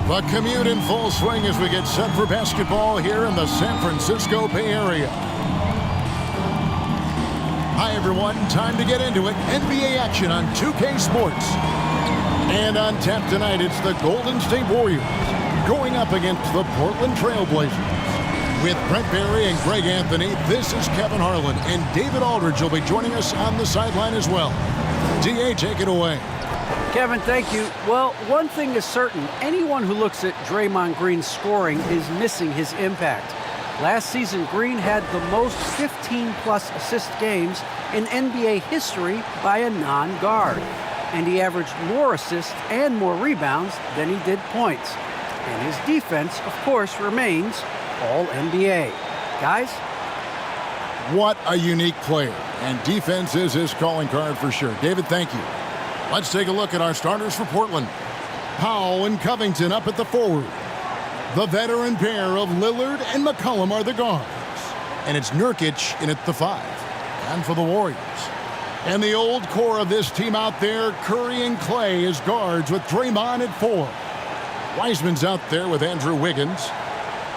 The commute in full swing as we get set for basketball here in the San Francisco Bay Area. Hi, everyone. Time to get into it. NBA action on 2K Sports. And on tap tonight, it's the Golden State Warriors going up against the Portland Trail Blazers. With Brent Barry and Greg Anthony, this is Kevin Harlan, and David Aldridge will be joining us on the sideline as well. DA, take it away. Kevin, thank you. Well, one thing is certain. Anyone who looks at Draymond Green's scoring is missing his impact. Last season, Green had the most 15-plus assist games in NBA history by a non-guard. And he averaged more assists and more rebounds than he did points. And his defense, of course, remains All-NBA. Guys? What a unique player. And defense is his calling card for sure. David, thank you. Let's take a look at our starters for Portland. Powell and Covington up at the forward. The veteran pair of Lillard and McCollum are the guards. And it's Nurkic in at the 5. And for the Warriors. And the old core of this team out there, Curry and Clay as guards with Draymond at 4. Wiseman's out there with Andrew Wiggins.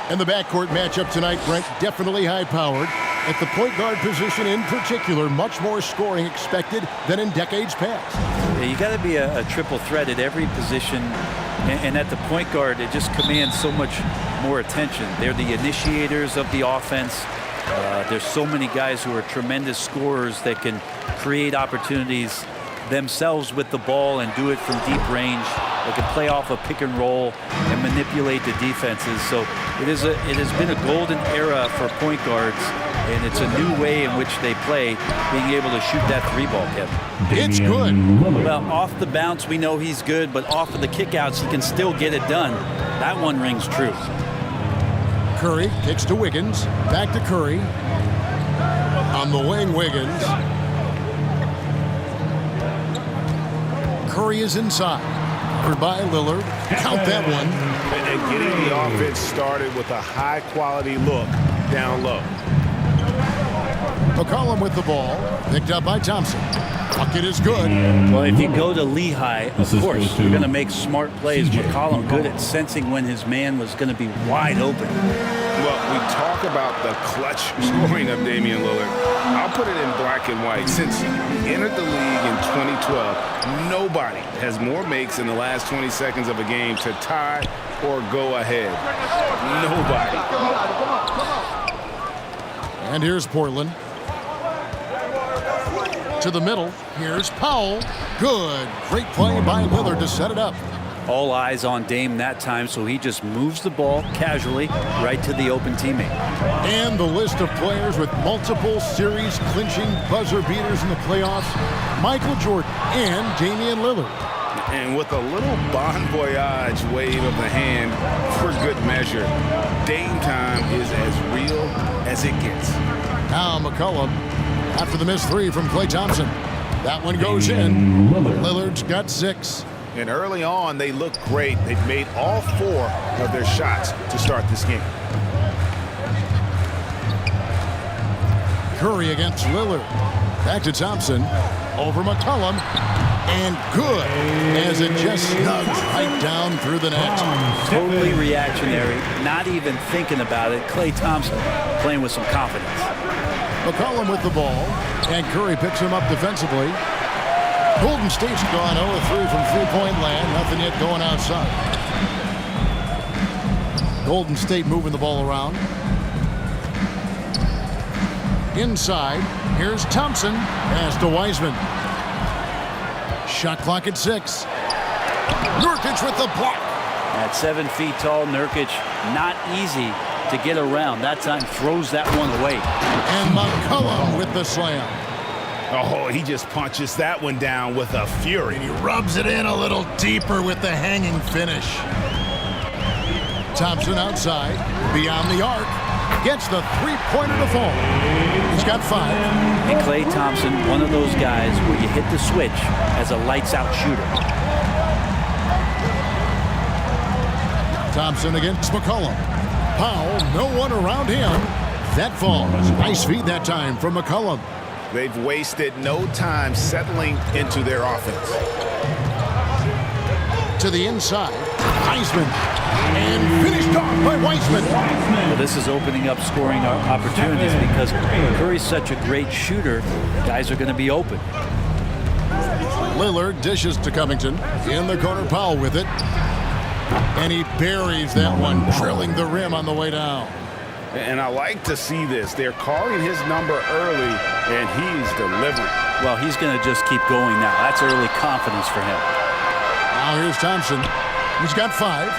And the backcourt matchup tonight, Brent, definitely high-powered. At the point guard position in particular, much more scoring expected than in decades past. Yeah, you got to be a triple threat at every position. And at the point guard, it just commands so much more attention. They're the initiators of the offense. There's so many guys who are tremendous scorers that can create opportunities themselves with the ball and do it from deep range. They can play off a pick and roll and manipulate the defenses. So it has been a golden era for point guards, and it's a new way in which they play, being able to shoot that 3-ball, Kevin. It's good. Well, off the bounce, we know he's good, but off of the kickouts, he can still get it done. That one rings true. Curry kicks to Wiggins. Back to Curry. On the wing, Wiggins. Curry is inside. Covered by Lillard. Count that one. And getting the offense started with a high-quality look down low. McCollum with the ball. Picked up by Thompson. Bucket is good. Well, if you go to Lehigh, of course, you're going to make smart plays. McCollum good at sensing when his man was going to be wide open. Well, we talk about the clutch scoring of Damian Lillard. I'll put it in black and white. Since he entered the league in 2012, nobody has more makes in the last 20 seconds of a game to tie or go ahead. Nobody. And here's Portland. To the middle. Here's Powell. Good. Great play by Lillard to set it up. All eyes on Dame that time, so he just moves the ball casually right to the open teammate. And the list of players with multiple series-clinching buzzer beaters in the playoffs, Michael Jordan and Damian Lillard. And with a little bon voyage wave of the hand for good measure, Dame time is as real as it gets. Now McCollum after the missed 3 from Klay Thompson. That one goes in. Lillard's got 6. And early on, they look great. They've made all 4 of their shots to start this game. Curry against Lillard. Back to Thompson. Over McCollum. And good as it just snugs right down through the net. Totally reactionary, not even thinking about it. Klay Thompson playing with some confidence. McCollum with the ball. And Curry picks him up defensively. Golden State's gone 0-3 from three-point land. Nothing yet going outside. Golden State moving the ball around. Inside. Here's Thompson. Pass to Wiseman. Shot clock at 6. Nurkic with the block. At 7 feet tall, Nurkic, not easy to get around. That time throws that one away. And McCollum with the slam. Oh, he just punches that one down with a fury. And he rubs it in a little deeper with the hanging finish. Thompson outside, beyond the arc, gets the three-pointer to fall. He's got 5. And Klay Thompson, one of those guys where you hit the switch as a lights-out shooter. Thompson against McCollum. Powell, no one around him. That falls. Nice feed that time from McCollum. They've wasted no time settling into their offense. To the inside. Wiseman. And finished off by Wiseman. Well, this is opening up scoring opportunities because Curry's such a great shooter. Guys are going to be open. Lillard dishes to Covington. In the corner, Powell with it. And he buries that one, drilling the rim on the way down. And I like to see this. They're calling his number early, and he's delivering. Well, he's going to just keep going now. That's early confidence for him. Now here's Thompson. He's got 5.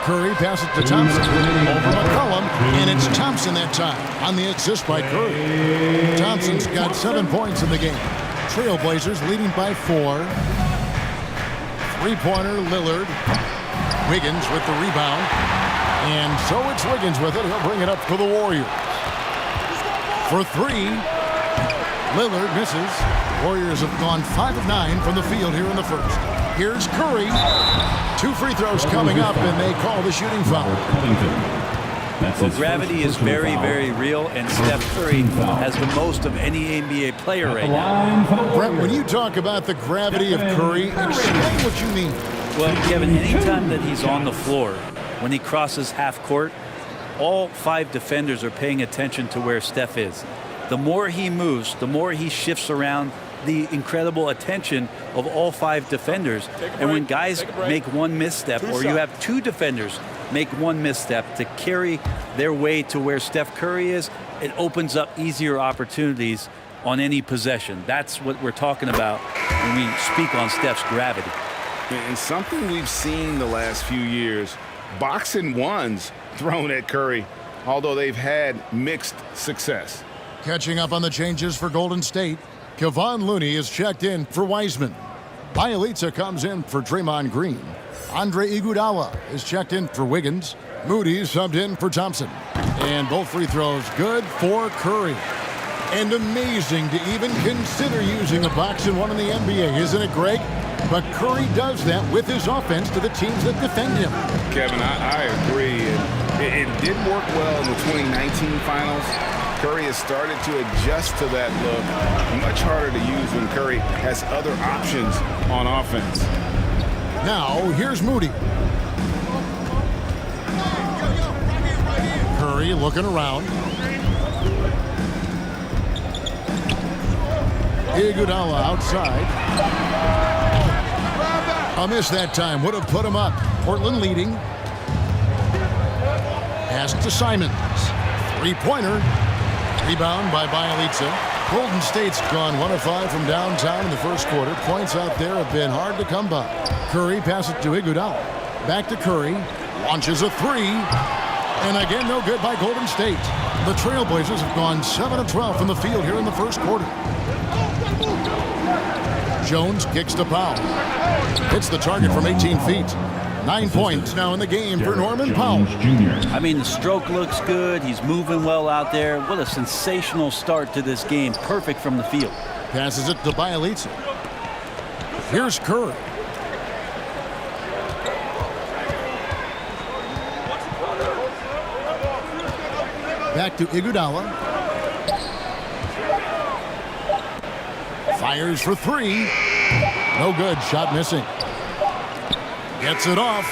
Curry passes to Thompson. Over McCollum, and it's Thompson that time on the assist by Curry. Thompson's got 7 points in the game. Trailblazers leading by 4. Three-pointer, Lillard. Wiggins with the rebound. And so it's Wiggins with it. He'll bring it up for the Warriors. For 3, Lillard misses. Warriors have gone 5 of 9 from the field here in the first. Here's Curry. 2 free throws coming up, and they call the shooting foul. Well, gravity is very, very real, and Steph Curry has the most of any NBA player right now. Brett, when you talk about the gravity of Curry, explain what you mean. Well, Kevin, anytime that he's on the floor, when he crosses half court, all 5 defenders are paying attention to where Steph is. The more he moves, the more he shifts around, the incredible attention of all 5 defenders. And when guys make one misstep, or you have 2 defenders make one misstep to carry their way to where Steph Curry is, it opens up easier opportunities on any possession. That's what we're talking about when we speak on Steph's gravity. And something we've seen the last few years, boxing ones thrown at Curry, although they've had mixed success. Catching up on the changes for Golden State, Kevon Looney is checked in for Wiseman. Bielitsa comes in for Draymond Green. Andre Iguodala is checked in for Wiggins. Moody's subbed in for Thompson. And both free throws good for Curry. And amazing to even consider using a boxing one in the NBA, isn't it, Greg? But Curry does that with his offense to the teams that defend him. Kevin, I agree. It did work well in the 2019 finals. Curry has started to adjust to that look. Much harder to use when Curry has other options on offense. Now, here's Moody. Curry looking around. Iguodala outside. A miss that time. Would have put him up. Portland leading. Pass to Simons. Three-pointer. Rebound by Bielitsa. Golden State's gone 1 of 5 from downtown in the first quarter. Points out there have been hard to come by. Curry passes to Iguodala. Back to Curry. Launches a 3. And again, no good by Golden State. The Trailblazers have gone 7 of 12 from the field here in the first quarter. Jones kicks to Powell. Hits the target from 18 feet. 9 points now in the game for Norman Powell. I mean, the stroke looks good. He's moving well out there. What a sensational start to this game. Perfect from the field. Passes it to Bielitsa. Here's Curry. Back to Iguodala. Fires for 3. No good. Shot missing. Gets it off.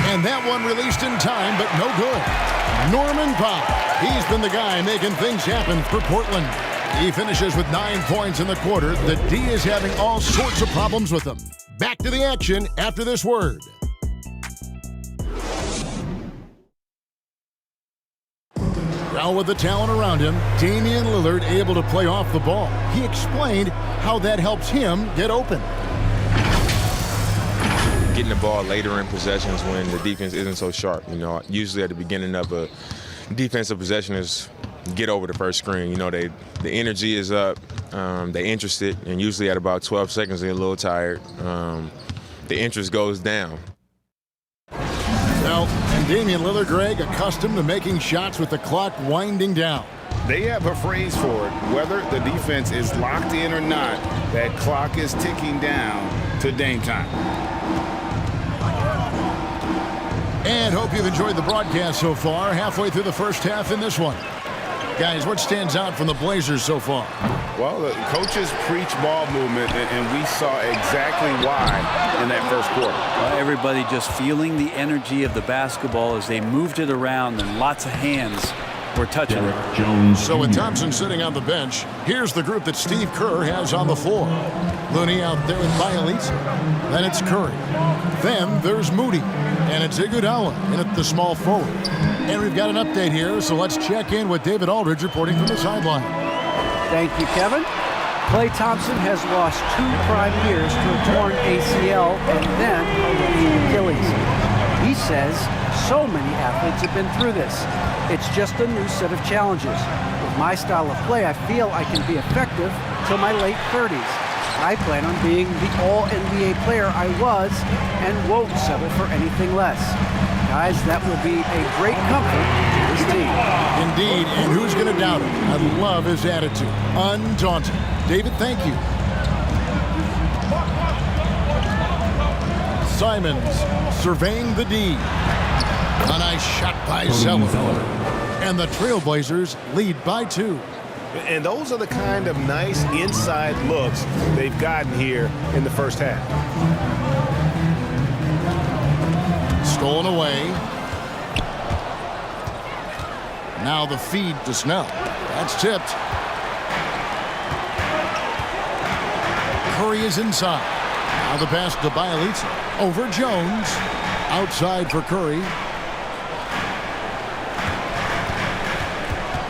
And that one released in time, but no good. Norman Powell. He's been the guy making things happen for Portland. He finishes with 9 points in the quarter. The D is having all sorts of problems with him. Back to the action after this word. Well, with the talent around him, Damian Lillard able to play off the ball. He explained how that helps him get open. Getting the ball later in possessions when the defense isn't so sharp. You know, usually at the beginning of a defensive possession is get over the first screen. You know, the energy is up, they're interested, and usually at about 12 seconds they're a little tired. The interest goes down. Well, and Damian Lillard, Greg, accustomed to making shots with the clock winding down. They have a phrase for it. Whether the defense is locked in or not, that clock is ticking down to Dame time. And hope you've enjoyed the broadcast so far. Halfway through the first half in this one. Guys, what stands out from the Blazers so far? Well, the coaches preach ball movement, and we saw exactly why in that first quarter. Everybody just feeling the energy of the basketball as they moved it around, and lots of hands were touching it. So with Thompson sitting on the bench, here's the group that Steve Kerr has on the floor. Looney out there with Bielitsa. Then it's Curry. Then there's Moody. And it's Iguodala in at the small forward. And we've got an update here, so let's check in with David Aldridge reporting from the sideline. Thank you, Kevin. Klay Thompson has lost 2 prime years to a torn ACL and then a ruptured Achilles. He says so many athletes have been through this. It's just a new set of challenges. With my style of play, I feel I can be effective till my late 30s. I plan on being the all-NBA player I was and won't settle for anything less. Guys, that will be a great comfort to this team. Indeed, and who's going to doubt him? I love his attitude. Undaunted. David, thank you. Simons surveying the D. A nice shot by Zeller. And the Trailblazers lead by 2. And those are the kind of nice inside looks they've gotten here in the first half. Stolen away. Now the feed to Snell. That's tipped. Curry is inside. Now the pass to Bielitsa. Over Jones. Outside for Curry.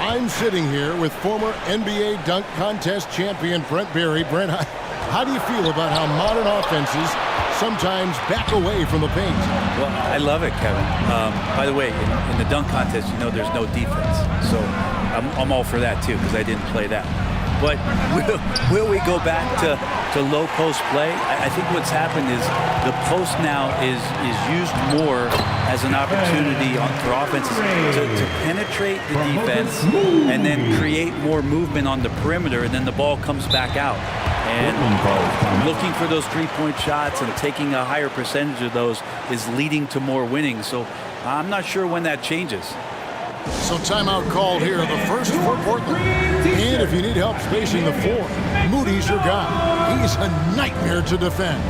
I'm sitting here with former NBA dunk contest champion Brent Berry. Brent, how do you feel about how modern offenses sometimes back away from the paint? Well, I love it, Kevin. By the way, in the dunk contest, you know there's no defense. So I'm all for that, too, because I didn't play that. But will we go back to low post play? I think what's happened is the post now is used more as an opportunity for offenses to penetrate the defense and then create more movement on the perimeter, and then the ball comes back out. And looking for those three-point shots and taking a higher percentage of those is leading to more winning. So I'm not sure when that changes. So timeout called here, the first for Portland. And if you need help spacing the floor, Moody's your guy. He's a nightmare to defend.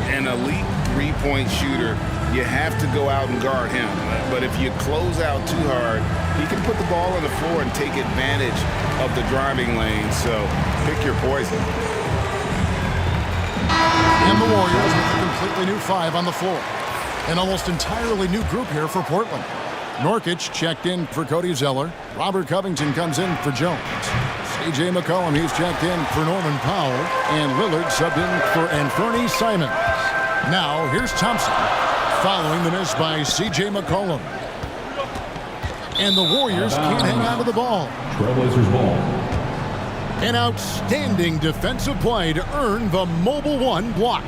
An elite three-point shooter, you have to go out and guard him. But if you close out too hard, he can put the ball on the floor and take advantage of the driving lane. So pick your poison. And the Warriors with a completely new 5 on the floor. An almost entirely new group here for Portland. Norkic checked in for Cody Zeller. Robert Covington comes in for Jones. C.J. McCollum, he's checked in for Norman Powell. And Lillard subbed in for Anthony Simons. Now, here's Thompson, following the miss by C.J. McCollum. And the Warriors can't hang on to the ball. Trailblazers ball. An outstanding defensive play to earn the Mobile One block.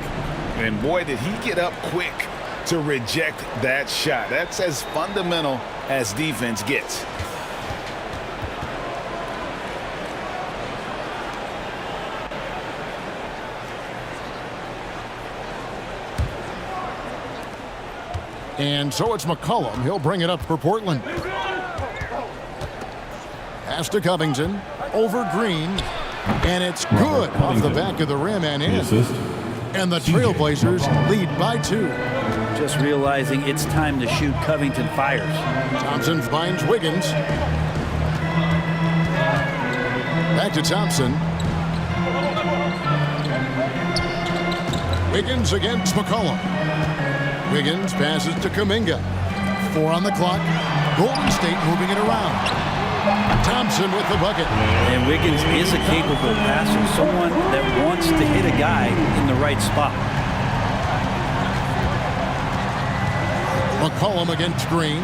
And boy, did he get up quick to reject that shot. That's as fundamental as defense gets. And so it's McCollum. He'll bring it up for Portland. Pass to Covington. Over Green. And it's good off the back of the rim and in. And the Trailblazers lead by 2. Just realizing it's time to shoot. Covington fires. Thompson finds Wiggins. Back to Thompson. Wiggins against McCollum. Wiggins passes to Kuminga. 4 on the clock. Golden State moving it around. Thompson with the bucket. And Wiggins is a capable passer, someone that wants to hit a guy in the right spot. McCollum against Green.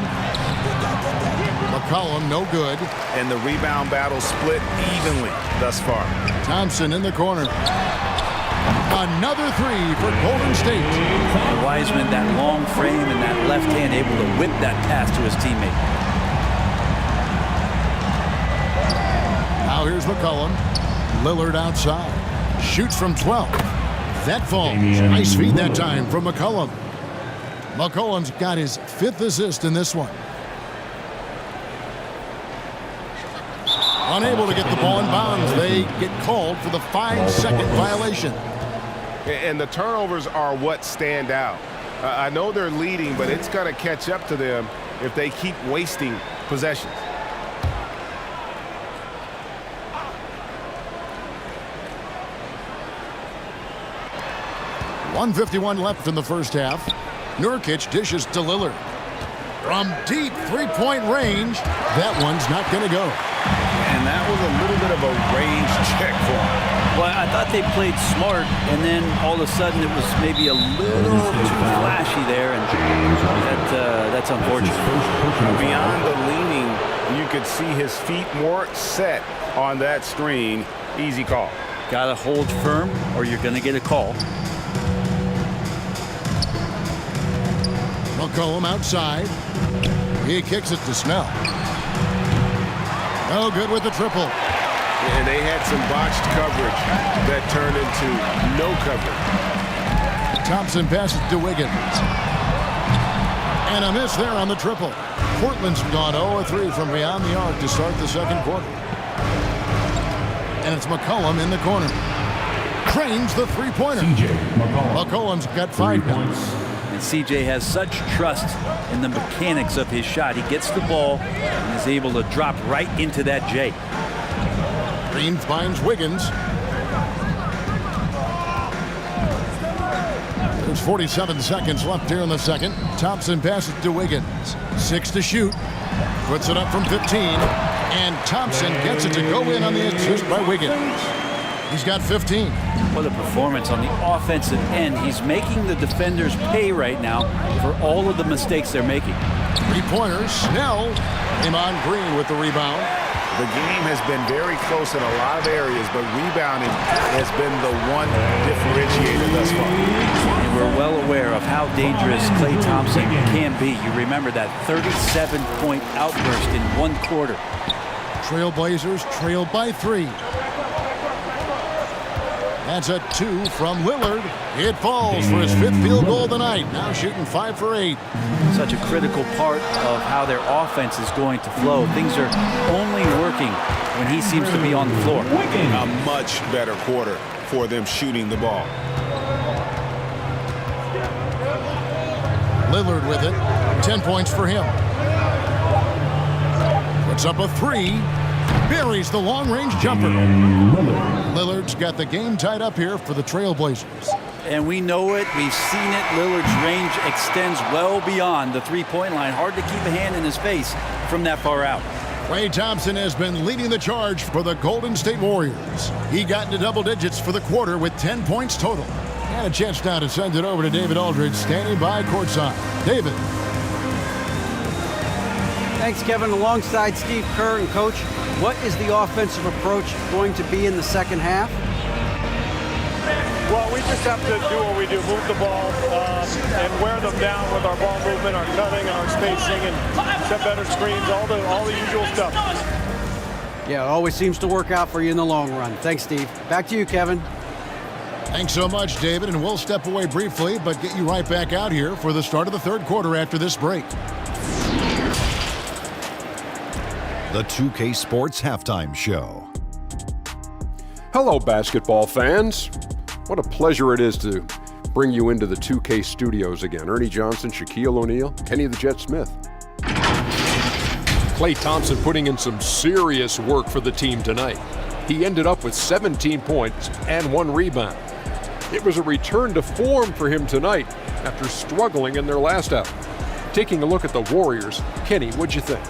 McCollum no good. And the rebound battle split evenly thus far. Thompson in the corner. Another 3 for Golden State. Wiseman, that long frame and that left hand able to whip that pass to his teammate. Now here's McCollum. Lillard outside. Shoots from 12. That falls. Nice feed that time from McCollum. McCollum's got his 5th assist in this one. Unable to get the ball in bounds. They get called for the 5-second violation. And the turnovers are what stand out. I know they're leading, but it's going to catch up to them if they keep wasting possessions. .151 left in the first half. Nurkic dishes to Lillard. From deep three-point range, that one's not going to go. And that was a little bit of a range check for him. Well, I thought they played smart, and then all of a sudden it was maybe a little too flashy there, and that's unfortunate. Beyond the leaning, you could see his feet more set on that screen. Easy call. Got to hold firm, or you're going to get a call. McCollum outside. He kicks it to Snell. No good with the triple. And they had some botched coverage that turned into no coverage. Thompson passes to Wiggins. And a miss there on the triple. Portland's gone 0-3 from beyond the arc to start the second quarter. And it's McCollum in the corner. Trains the three-pointer. McCollum's got 5 points. And CJ has such trust in the mechanics of his shot. He gets the ball and is able to drop right into that J. Green finds Wiggins. There's 47 seconds left here in the second. Thompson passes to Wiggins. 6 to shoot. Puts it up from 15. And Thompson gets it to go in on the assist by Wiggins. He's got 15. What a performance on the offensive end. He's making the defenders pay right now for all of the mistakes they're making. Three-pointers. Snell. Draymond Green with the rebound. The game has been very close in a lot of areas, but rebounding has been the one differentiator thus far. And we're well aware of how dangerous Klay Thompson can be. You remember that 37-point outburst in one quarter. Trailblazers trail by 3. That's a 2 from Lillard. It falls for his 5th field goal of the night. Now shooting 5 for 8. Such a critical part of how their offense is going to flow. Things are only working when he seems to be on the floor. A much better quarter for them shooting the ball. Lillard with it. 10 points for him. Puts up a 3. Buries the long-range jumper. Lillard's got the game tied up here for the Trailblazers. And we know it. We've seen it. Lillard's range extends well beyond the three-point line. Hard to keep a hand in his face from that far out. Klay Thompson has been leading the charge for the Golden State Warriors. He got into double digits for the quarter with 10 points total. And a chance now to send it over to David Aldridge, standing by courtside. David. Thanks, Kevin. Alongside Steve Kerr and Coach, what is the offensive approach going to be in the second half? Well, we just have to do what we do, move the ball and wear them down with our ball movement, our cutting, our spacing, and set better screens, all the usual stuff. Yeah, it always seems to work out for you in the long run. Thanks, Steve. Back to you, Kevin. Thanks so much, David, and we'll step away briefly, but get you right back out here for the start of the third quarter after this break. The 2K Sports Halftime Show. Hello, basketball fans. What a pleasure it is to bring you into the 2K studios again. Ernie Johnson, Shaquille O'Neal, Kenny the Jet Smith. Klay Thompson putting in some serious work for the team tonight. He ended up with 17 points and 1 rebound. It was a return to form for him tonight after struggling in their last out. Taking a look at the Warriors, Kenny, what'd you think?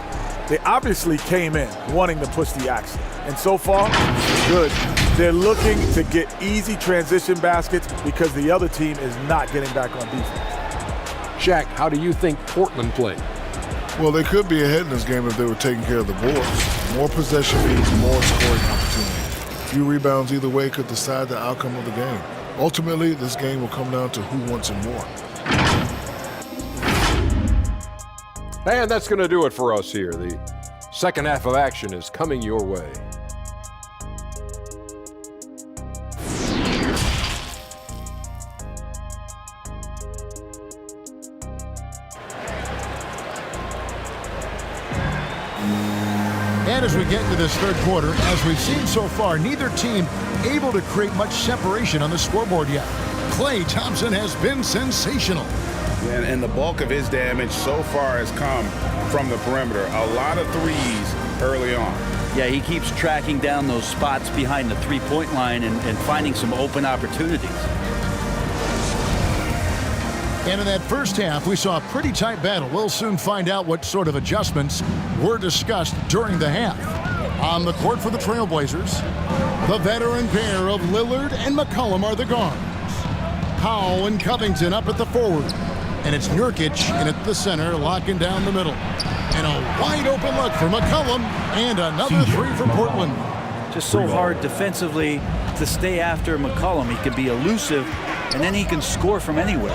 They obviously came in wanting to push the action, and so far, good. They're looking to get easy transition baskets because the other team is not getting back on defense. Shaq, how do you think Portland played? Well, they could be ahead in this game if they were taking care of the boards. More possession means more scoring opportunity. Few rebounds either way could decide the outcome of the game. Ultimately, this game will come down to who wants it more. And that's going to do it for us here. The second half of action is coming your way. And And as we get into this third quarter, as we've seen so far, neither team able to create much separation on the scoreboard yet. Klay Thompson has been sensational. And the bulk of his damage so far has come from the perimeter. A lot of threes early on. Yeah, he keeps tracking down those spots behind the three-point line and finding some open opportunities. And in that first half, we saw a pretty tight battle. We'll soon find out what sort of adjustments were discussed during the half. On the court for the Trailblazers, the veteran pair of Lillard and McCollum are the guards. Powell and Covington up at the forward. And it's Nurkic in at the center, locking down the middle. And a wide-open look for McCollum, and another three for Portland. Just so hard defensively to stay after McCollum. He can be elusive, and then he can score from anywhere.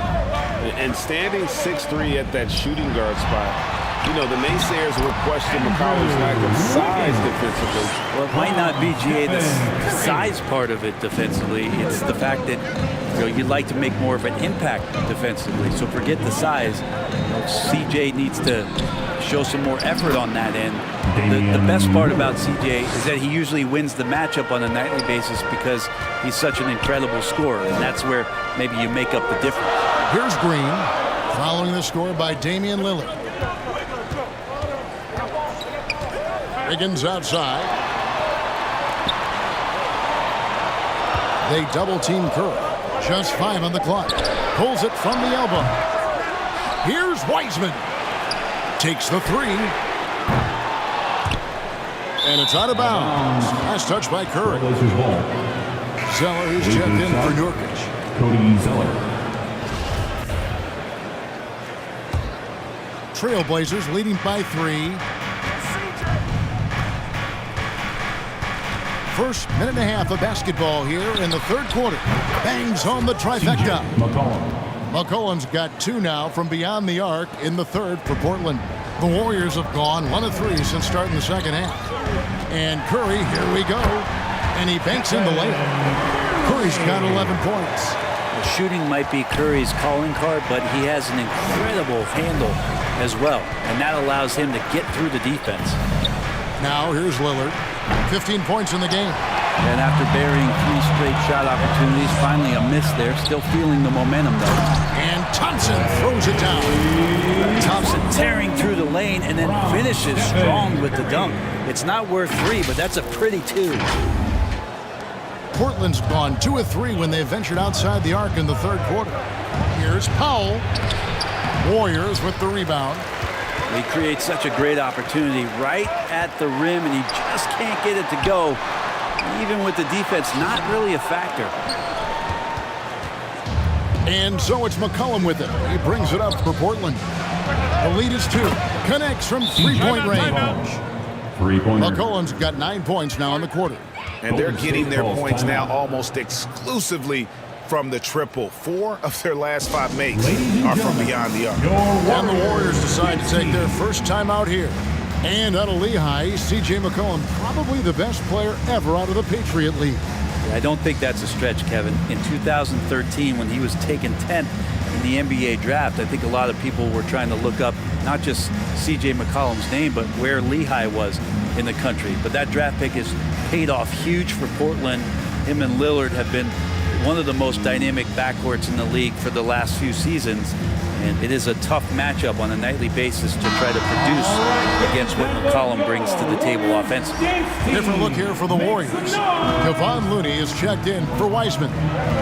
And standing 6'3" at that shooting guard spot, you know, the naysayers will question McCollum's lack of size defensively. Well, it might not be, GA, the size part of it defensively. It's the fact that, you know, you'd like to make more of an impact defensively. So forget the size. You know, CJ needs to show some more effort on that end. The best part about CJ is that he usually wins the matchup on a nightly basis because he's such an incredible scorer, and that's where maybe you make up the difference. Here's Green, following the score by Damian Lillard. Wiggins outside. They double-team Curry. Just 5 on the clock. Pulls it from the elbow. Here's Wiseman. Takes the three. And it's out of bounds. Last touch by Curry. Zeller is checked in for Nurkic. Cody Zeller. Trailblazers leading by 3. First minute and a half of basketball here in the third quarter. Bangs home the trifecta. McCollum's got 2 now from beyond the arc in the third for Portland. The Warriors have gone 1 of 3 since starting the second half. And Curry, here we go. And he banks in the layup. Curry's got 11 points. The shooting might be Curry's calling card, but he has an incredible handle as well. And that allows him to get through the defense. Now here's Lillard. 15 points in the game. And after burying 3 straight shot opportunities, finally a miss there. Still feeling the momentum, though. And Thompson throws it down. Thompson tearing through the lane and then finishes strong with the dunk. It's not worth 3, but that's a pretty 2. Portland's gone 2 of 3 when they ventured outside the arc in the third quarter. Here's Powell. Warriors with the rebound. He creates such a great opportunity right at the rim, and he just can't get it to go. Even with the defense, not really a factor. And so it's McCollum with it. He brings it up for Portland. The lead is 2. Connects from three-point range. McCollum's got 9 points now in the quarter. And they're getting their points now almost exclusively from the triple. 4 of their last 5 makes are from beyond the arc. And the Warriors decide to take their first time out here. And out of Lehigh, C.J. McCollum, probably the best player ever out of the Patriot League. I don't think that's a stretch, Kevin. In 2013, when he was taken 10th in the NBA draft, I think a lot of people were trying to look up not just C.J. McCollum's name, but where Lehigh was in the country. But that draft pick has paid off huge for Portland. Him and Lillard have been one of the most dynamic backcourts in the league for the last few seasons. And it is a tough matchup on a nightly basis to try to produce against what McCollum brings to the table offensively. Different look here for the Warriors. Kevon Looney is checked in for Wiseman.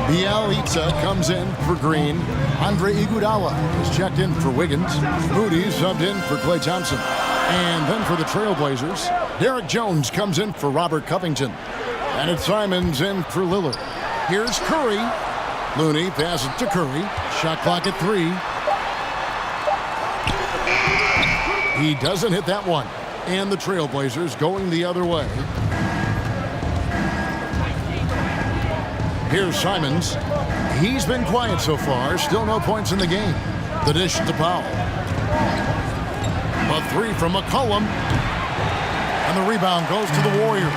Bielitsa comes in for Green. Andre Iguodala is checked in for Wiggins. Moody subbed in for Klay Thompson. And then for the Trailblazers, Derek Jones comes in for Robert Covington. And it's Simons in for Lillard. Here's Curry. Looney passes to Curry. Shot clock at 3. He doesn't hit that one. And the Trailblazers going the other way. Here's Simons. He's been quiet so far. Still no points in the game. The dish to Powell. A 3 from McCollum. And the rebound goes to the Warriors.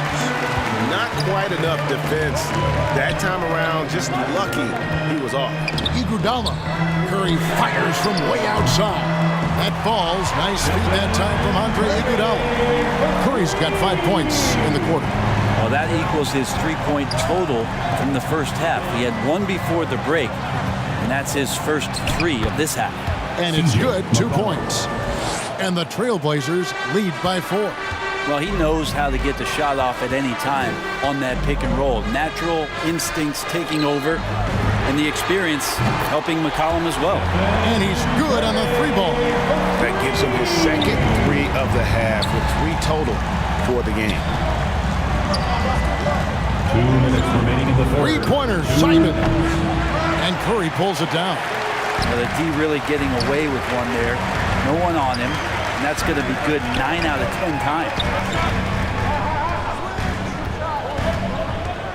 Not quite enough defense. That time around, just lucky he was off. Iguodala. Curry fires from way outside. That falls. Nice feed that time from Andre Iguodala. Curry's got 5 points in the quarter. Well, that equals his 3-point total from the first half. He had one before the break, and that's his first 3 of this half. And it's good, 2 points. And the Trailblazers lead by 4. Well, he knows how to get the shot off at any time on that pick and roll. Natural instincts taking over, and the experience helping McCollum as well. And he's good on the 3-ball. That gives him his second 3 of the half with 3 total for the game. 2 minutes remaining in the third. 3-pointer, Simon. And Curry pulls it down. Well, the D really getting away with one there. No one on him. And that's going to be good 9 out of 10 times.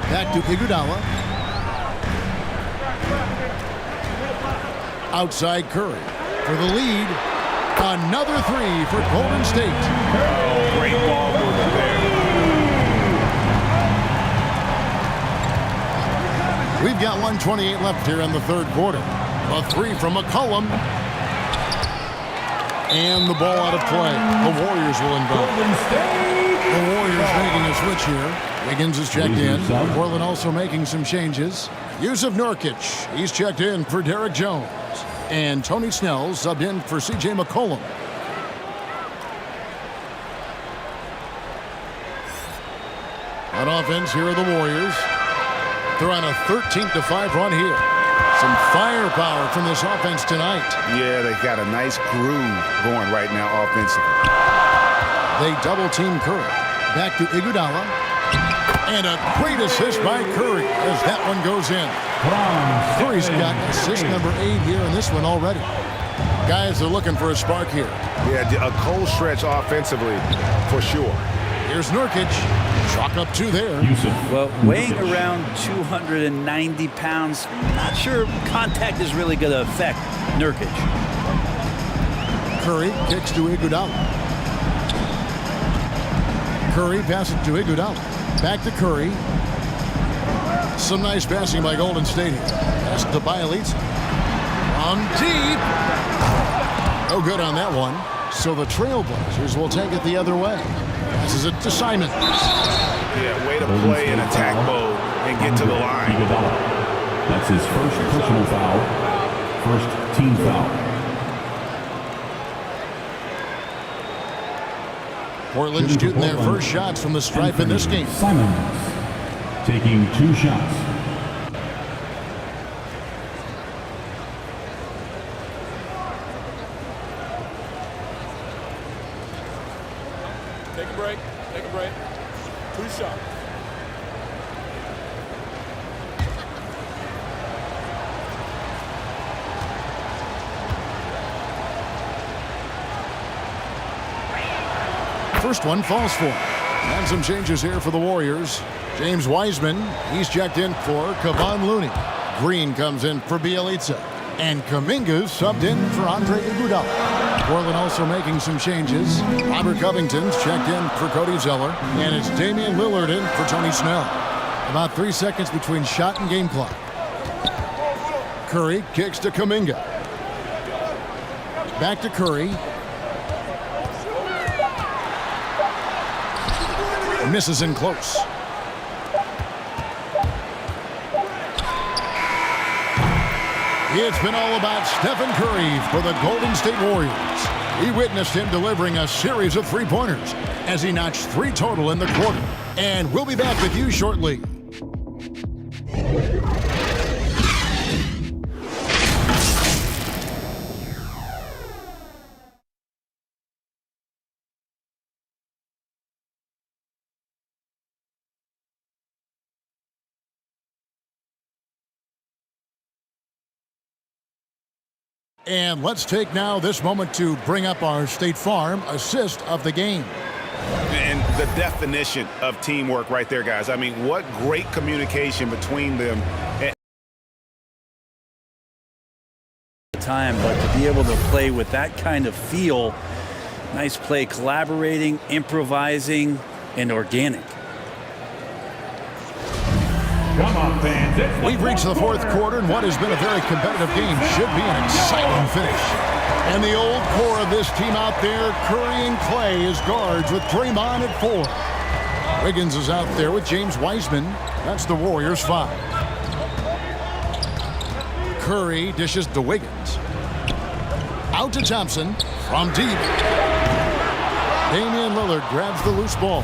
Back to Iguodala. Outside Curry for the lead. Another 3 for Golden State. Oh, great ball movement there. We've got 1:28 left here in the third quarter. A 3 from McCollum. And the ball out of play. The Warriors will inbound. The Warriors making a switch here. Wiggins is checked in. Portland also making some changes. Yusuf Nurkic, he's checked in for Derek Jones. And Tony Snell subbed in for C.J. McCollum. On offense, here are the Warriors. They're on a 13-5 run here. Some firepower from this offense tonight. Yeah, they got a nice groove going right now offensively. They double-team Curry. Back to Iguodala. And a great assist by Curry as that one goes in. Curry's got assist number 8 here in this one already. Guys are looking for a spark here. Yeah, a cold stretch offensively for sure. Here's Nurkic. Chalk up 2 there. Well, weighing around 290 pounds, not sure contact is really going to affect Nurkic. Curry kicks to Iguodala. Curry passes to Iguodala. Back to Curry. Some nice passing by Golden State here. Pass to Bielitsa. From deep. No good on that one. So the Trailblazers will take it the other way. Passes it to Simon. Yeah, way to play in attack mode and get to the line. That's his first personal foul. First team foul. Portland shooting their first shots from the stripe in this game. Simons taking 2 shots. Take a break. Take a break. 2 shots. First one falls for him. And some changes here for the Warriors. James Wiseman, he's checked in for Kevon Looney. Green comes in for Bielitsa. And Kuminga's subbed in for Andre Iguodala. Portland also making some changes. Robert Covington's checked in for Cody Zeller. And it's Damian Lillard in for Tony Snell. About 3 seconds between shot and game clock. Curry kicks to Kuminga. Back to Curry. Misses in close. It's been all about Stephen Curry for the Golden State Warriors. We witnessed him delivering a series of 3-pointers as he notched 3 total in the quarter. And we'll be back with you shortly. And let's take now this moment to bring up our State Farm assist of the game. And the definition of teamwork right there, guys. I mean, what great communication between them. Time, but to be able to play with that kind of feel, nice play, collaborating, improvising, and organic. Come on, fans. We've reached the fourth quarter, and what has been a very competitive game should be an exciting finish. And the old core of this team out there, Curry and Clay as guards with Draymond at 4. Wiggins is out there with James Wiseman. That's the Warriors' 5. Curry dishes to Wiggins. Out to Thompson from deep. Damian Lillard grabs the loose ball.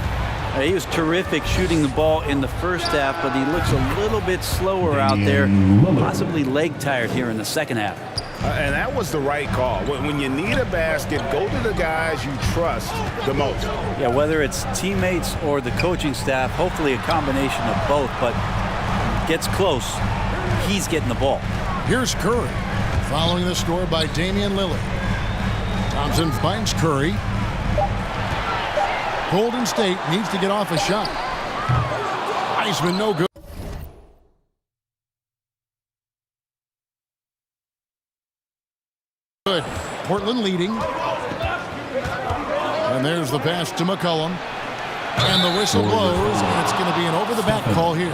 He was terrific shooting the ball in the first half, but he looks a little bit slower out there, possibly leg tired here in the second half. And that was the right call. When you need a basket, go to the guys you trust the most. Yeah, whether it's teammates or the coaching staff, hopefully a combination of both, but gets close, he's getting the ball. Here's Curry, following the score by Damian Lillard. Thompson finds Curry. Golden State needs to get off a shot. Wiseman no good. Good. Portland leading. And there's the pass to McCollum. And the whistle blows, and it's going to be an over-the-back call here.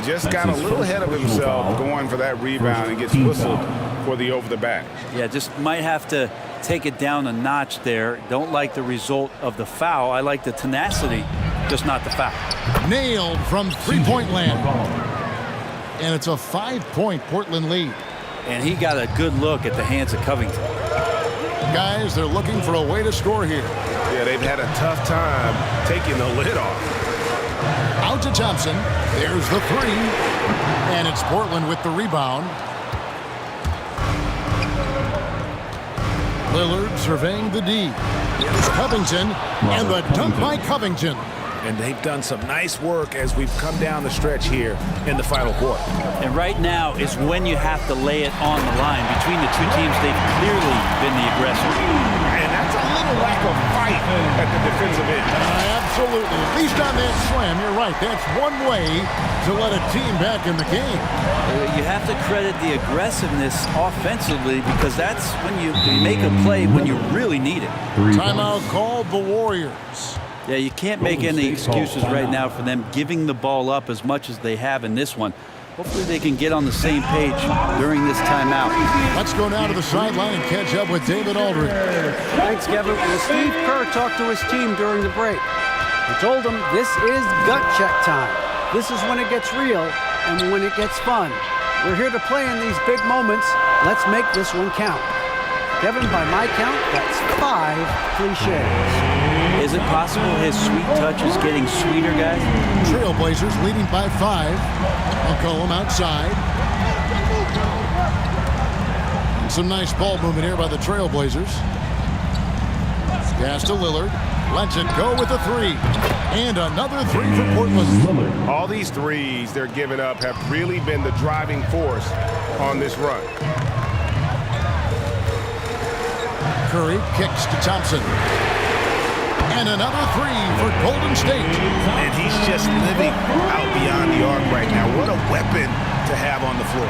Just got a little ahead of himself going for that rebound and gets whistled for the over-the-back. Yeah, just might have to take it down a notch there. Don't like the result of the foul. I like the tenacity, just not the foul. Nailed from three-point land. And it's a 5-point Portland lead. And he got a good look at the hands of Covington. Guys, they're looking for a way to score here. Yeah, they've had a tough time taking the lid off. Out to Thompson. There's the 3. And it's Portland with the rebound. Lillard surveying the D. Here's Covington. And the dunk by Covington. And they've done some nice work as we've come down the stretch here in the final quarter. And right now is when you have to lay it on the line. Between the two teams, they've clearly been the aggressor. And that's a little lack of fight at the defensive end. Absolutely. At least on that slam, you're right. That's one way to let a team back in the game. You have to credit the aggressiveness offensively because that's when you make a play when you really need it. Timeout called the Warriors. Yeah, you can't make any excuses right now for them giving the ball up as much as they have in this one. Hopefully they can get on the same page during this timeout. Let's go down to the sideline and catch up with David Aldridge. Thanks, Kevin. Well, Steve Kerr talked to his team during the break. He told them this is gut check time. This is when it gets real and when it gets fun. We're here to play in these big moments. Let's make this one count. Kevin, by my count, that's 5 cliches. Is it possible his sweet touch is getting sweeter, guys? Trailblazers leading by 5. McCollum outside. And some nice ball movement here by the Trailblazers. Pass to Lillard. Lets it go with a 3. And another 3 for Portland. All these threes they're giving up have really been the driving force on this run. Curry kicks to Thompson. And another 3 for Golden State. And he's just living out beyond the arc right now. What a weapon to have on the floor.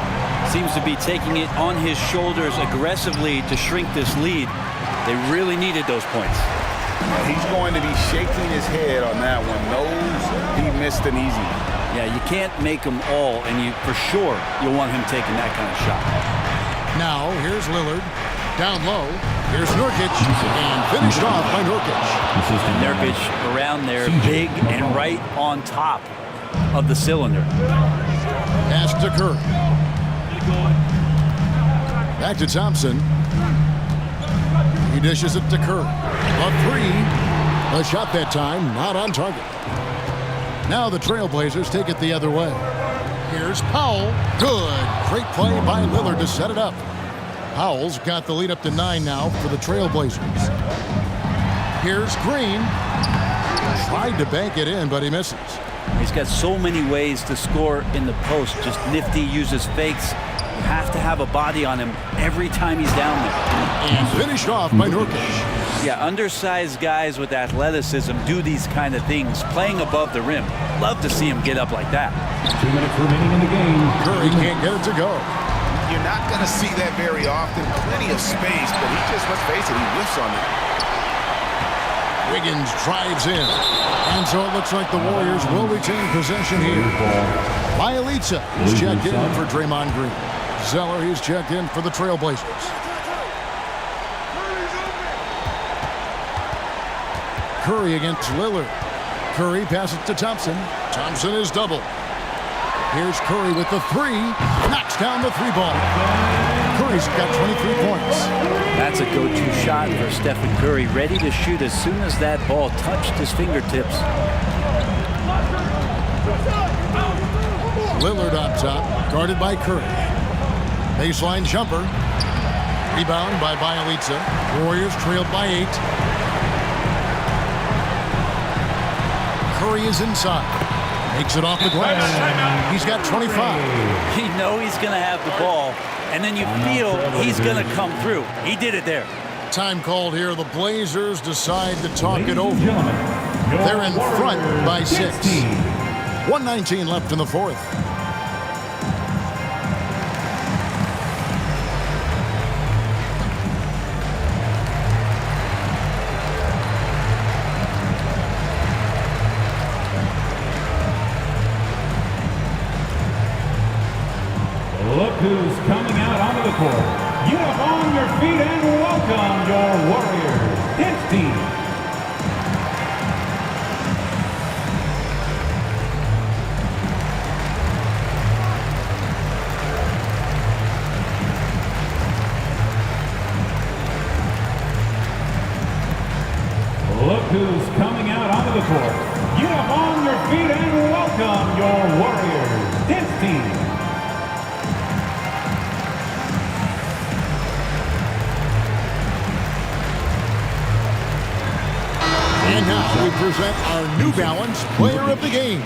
Seems to be taking it on his shoulders aggressively to shrink this lead. They really needed those points. He's going to be shaking his head on that one. Knows he missed an easy one. Yeah, you can't make them all, and for sure you'll want him taking that kind of shot. Now, here's Lillard. Down low. Here's Nurkic. And finished off by Nurkic. Nurkic around there, big and right on top of the cylinder. Pass to Curry. Back to Thompson. He dishes it to Curry. A 3. The shot that time, not on target. Now the Trailblazers take it the other way. Here's Powell. Good. Great play by Lillard to set it up. Powell's got the lead up to 9 now for the Trailblazers. Here's Green. Tried to bank it in, but he misses. He's got so many ways to score in the post. Just nifty, uses fakes. You have to have a body on him every time he's down there. And finished off by Nurkic. Yeah, undersized guys with athleticism do these kind of things, playing above the rim. Love to see him get up like that. 2 minutes remaining in the game. Curry can't get it to go. You're not going to see that very often. Plenty of space, but he just, let's face it, he whiffs on it. Wiggins drives in. And so it looks like the Warriors will retain possession here. Bielitsa is checked in for Draymond Green. Zeller, he's checked in for the Trailblazers. Curry against Lillard. Curry passes to Thompson. Thompson is double. Here's Curry with the three. Knocks down the three ball. Curry's got 23 points. That's a go-to shot for Stephen Curry, ready to shoot as soon as that ball touched his fingertips. Lillard on top, guarded by Curry. Baseline jumper. Rebound by Bielitsa. Warriors trailed by 8. Curry is inside. Makes it off the glass. He's got 25. You know he's going to have the ball, and then you feel he's going to come through. He did it there. Time called here. The Blazers decide to talk it over. They're in front by 6. 1:19 left in the fourth. Look who's coming out onto the court. Get up on your feet and welcome your Warriors. It's team. Look who's coming out onto the court. Get up on your feet and welcome your Warriors. It's team. And now we present our New Balance Player of the Game,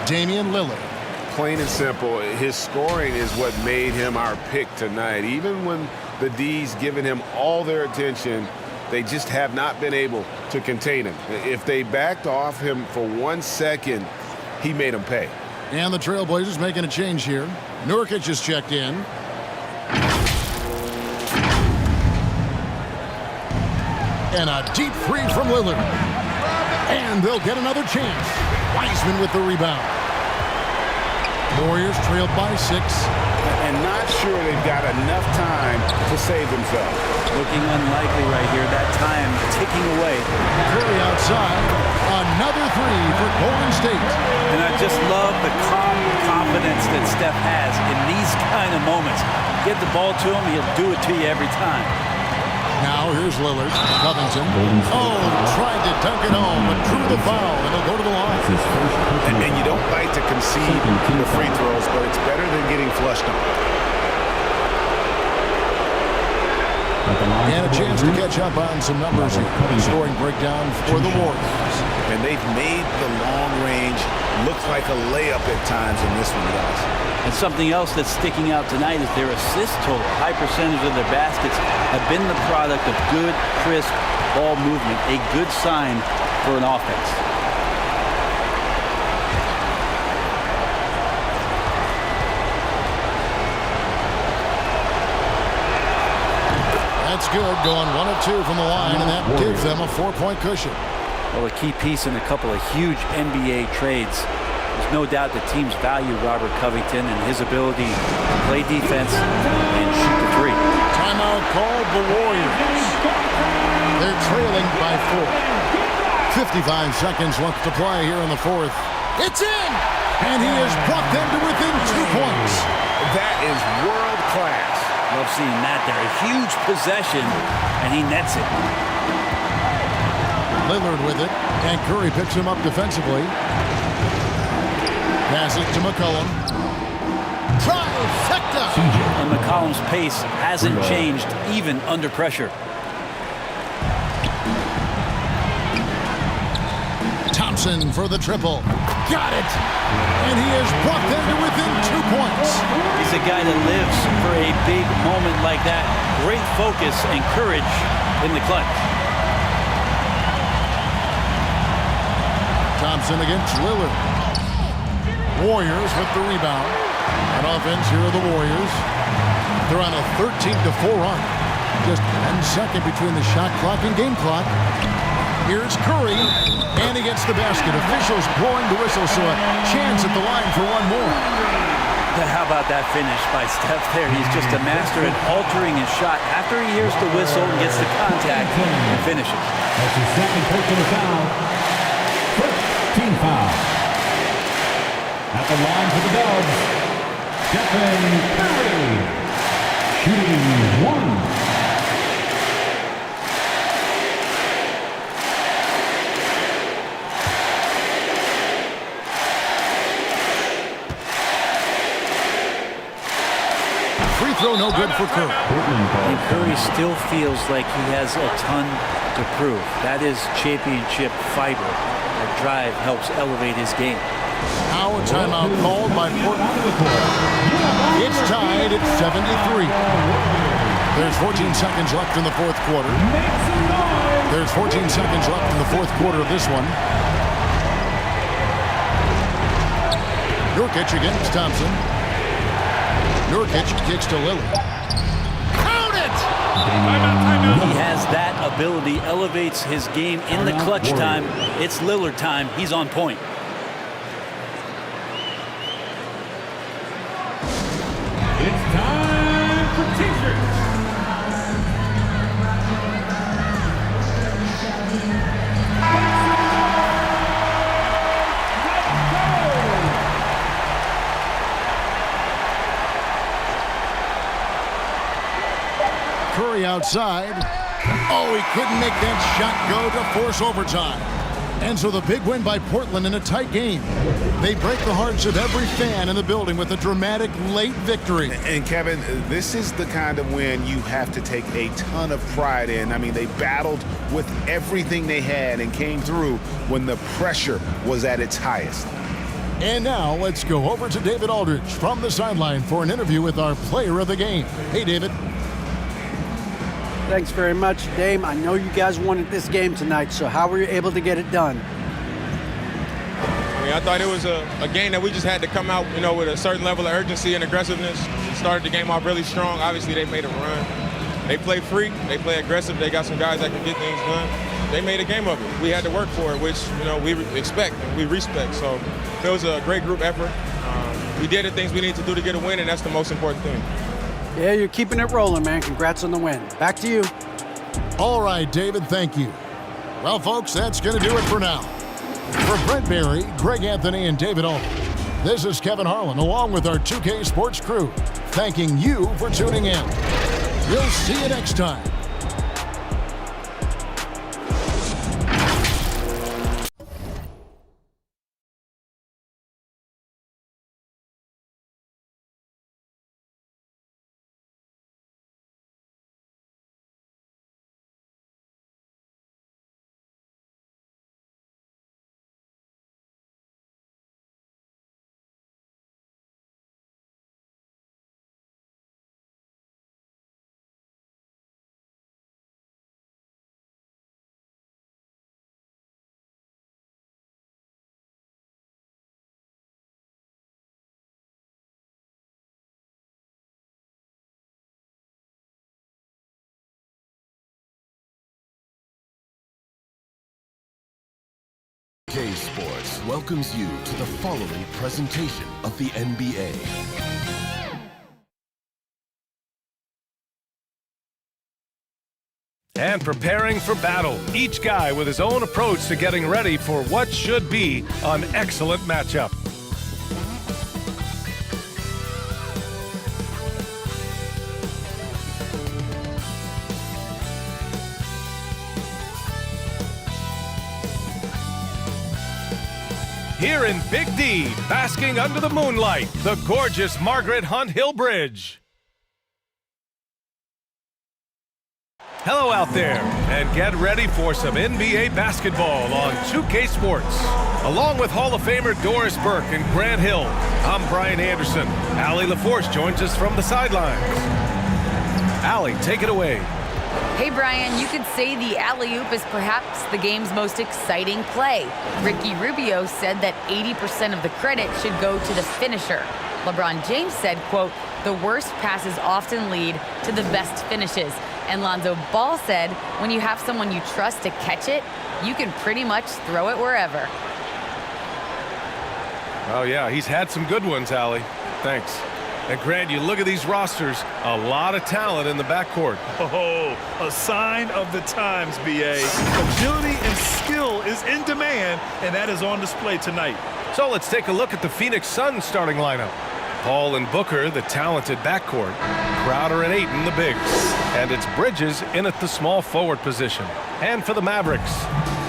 Damian Lillard. Plain and simple, his scoring is what made him our pick tonight. Even when the D's given him all their attention, they just have not been able to contain him. If they backed off him for 1 second, he made them pay. And the Trailblazers making a change here. Nurkic has checked in. And a deep three from Lillard. And they'll get another chance. Wiseman with the rebound. Warriors trailed by 6. And not sure they've got enough time to save themselves. Looking unlikely right here. That time ticking away. Curry outside. Another three for Golden State. And I just love the calm confidence that Steph has in these kind of moments. Get the ball to him, he'll do it to you every time. Now here's Lillard. Covington. Oh, tried to dunk it home, but drew the foul, and he'll go to the line. And you don't like to concede the free throws, but it's better than getting flushed on. And a chance to catch up on some numbers here. Scoring breakdown for the Warriors. And they've made the long range look like a layup at times in this one, guys. And something else that's sticking out tonight is their assist total. High percentage of their baskets have been the product of good, crisp ball movement. A good sign for an offense. That's good, going 1 of 2 from the line, and that gives them a 4-point cushion. Well, a key piece in a couple of huge NBA trades. There's no doubt the teams value Robert Covington and his ability to play defense and shoot the three. Timeout called the Warriors. They're trailing by 4. 55 seconds left to play here in the fourth. It's in! And he has brought them to within 2 points. That is world class. Love seeing that there. A huge possession, and he nets it. Lillard with it, and Curry picks him up defensively. Passes to McCollum. Trifecta! And McCollum's pace hasn't changed even under pressure. Thompson for the triple. Got it! And he has brought them to within 2 points. He's a guy that lives for a big moment like that. Great focus and courage in the clutch. Thompson against Lillard. Warriors with the rebound. On offense, here are the Warriors. They're on a 13-4 run. Just 1 second between the shot clock and game clock. Here's Curry, and he gets the basket. Officials blowing the whistle, so a chance at the line for one more. How about that finish by Steph there? He's just a master at altering his shot after he hears the whistle and gets the contact and finishes. That's his second personal foul. First team foul. At the line for the Dubs, Devin Booker, shooting one. Free throw no good for Curry. And Curry still feels like he has a ton to prove. That is championship fiber. That drive helps elevate his game. Now a timeout called by Portland. It's tied at 73. There's 14 seconds left in the fourth quarter. There's 14 seconds left in the fourth quarter of this one. Nurkic against Thompson. Nurkic kicks to Lillard. Count it! He has that ability, elevates his game in the clutch time. It's Lillard time. He's on point. It's time for T-shirts. Curry outside. Oh, he couldn't make that shot go to force overtime. And so the big win by Portland in a tight game. They break the hearts of every fan in the building with a dramatic late victory. And Kevin, this is the kind of win you have to take a ton of pride in. I mean, they battled with everything they had and came through when the pressure was at its highest. And now let's go over to David Aldridge from the sideline for an interview with our player of the game. Hey, David. Thanks very much, Dame. I know you guys wanted this game tonight, so how were you able to get it done? I mean, I thought it was a game that we just had to come out, with a certain level of urgency and aggressiveness. We started the game off really strong. Obviously, they made a run. They play free. They play aggressive. They got some guys that can get things done. They made a game of it. We had to work for it, which, we expect and we respect. So it was a great group effort. We did the things we need to do to get a win, and that's the most important thing. Yeah, you're keeping it rolling, man. Congrats on the win. Back to you. All right, David, thank you. Well, folks, that's going to do it for now. For Brent Berry, Greg Anthony, and David Aldridge, this is Kevin Harlan, along with our 2K Sports crew, thanking you for tuning in. We'll see you next time. K Sports welcomes you to the following presentation of the NBA. And preparing for battle, each guy with his own approach to getting ready for what should be an excellent matchup. Here in Big D, basking under the moonlight, the gorgeous Margaret Hunt Hill Bridge. Hello out there, and get ready for some NBA basketball on 2K Sports. Along with Hall of Famer Doris Burke and Grant Hill, I'm Brian Anderson. Allie LaForce joins us from the sidelines. Allie, take it away. Hey, Brian, you could say the alley-oop is perhaps the game's most exciting play. Ricky Rubio said that 80% of the credit should go to the finisher. LeBron James said, quote, the worst passes often lead to the best finishes. And Lonzo Ball said, when you have someone you trust to catch it, you can pretty much throw it wherever. Oh, yeah, he's had some good ones, Allie. Thanks. And Grant, you look at these rosters, a lot of talent in the backcourt. Oh, a sign of the times, B.A. Agility and skill is in demand, and that is on display tonight. So let's take a look at the Phoenix Suns starting lineup. Paul and Booker, the talented backcourt. Crowder and Ayton, the bigs. And it's Bridges in at the small forward position. And for the Mavericks,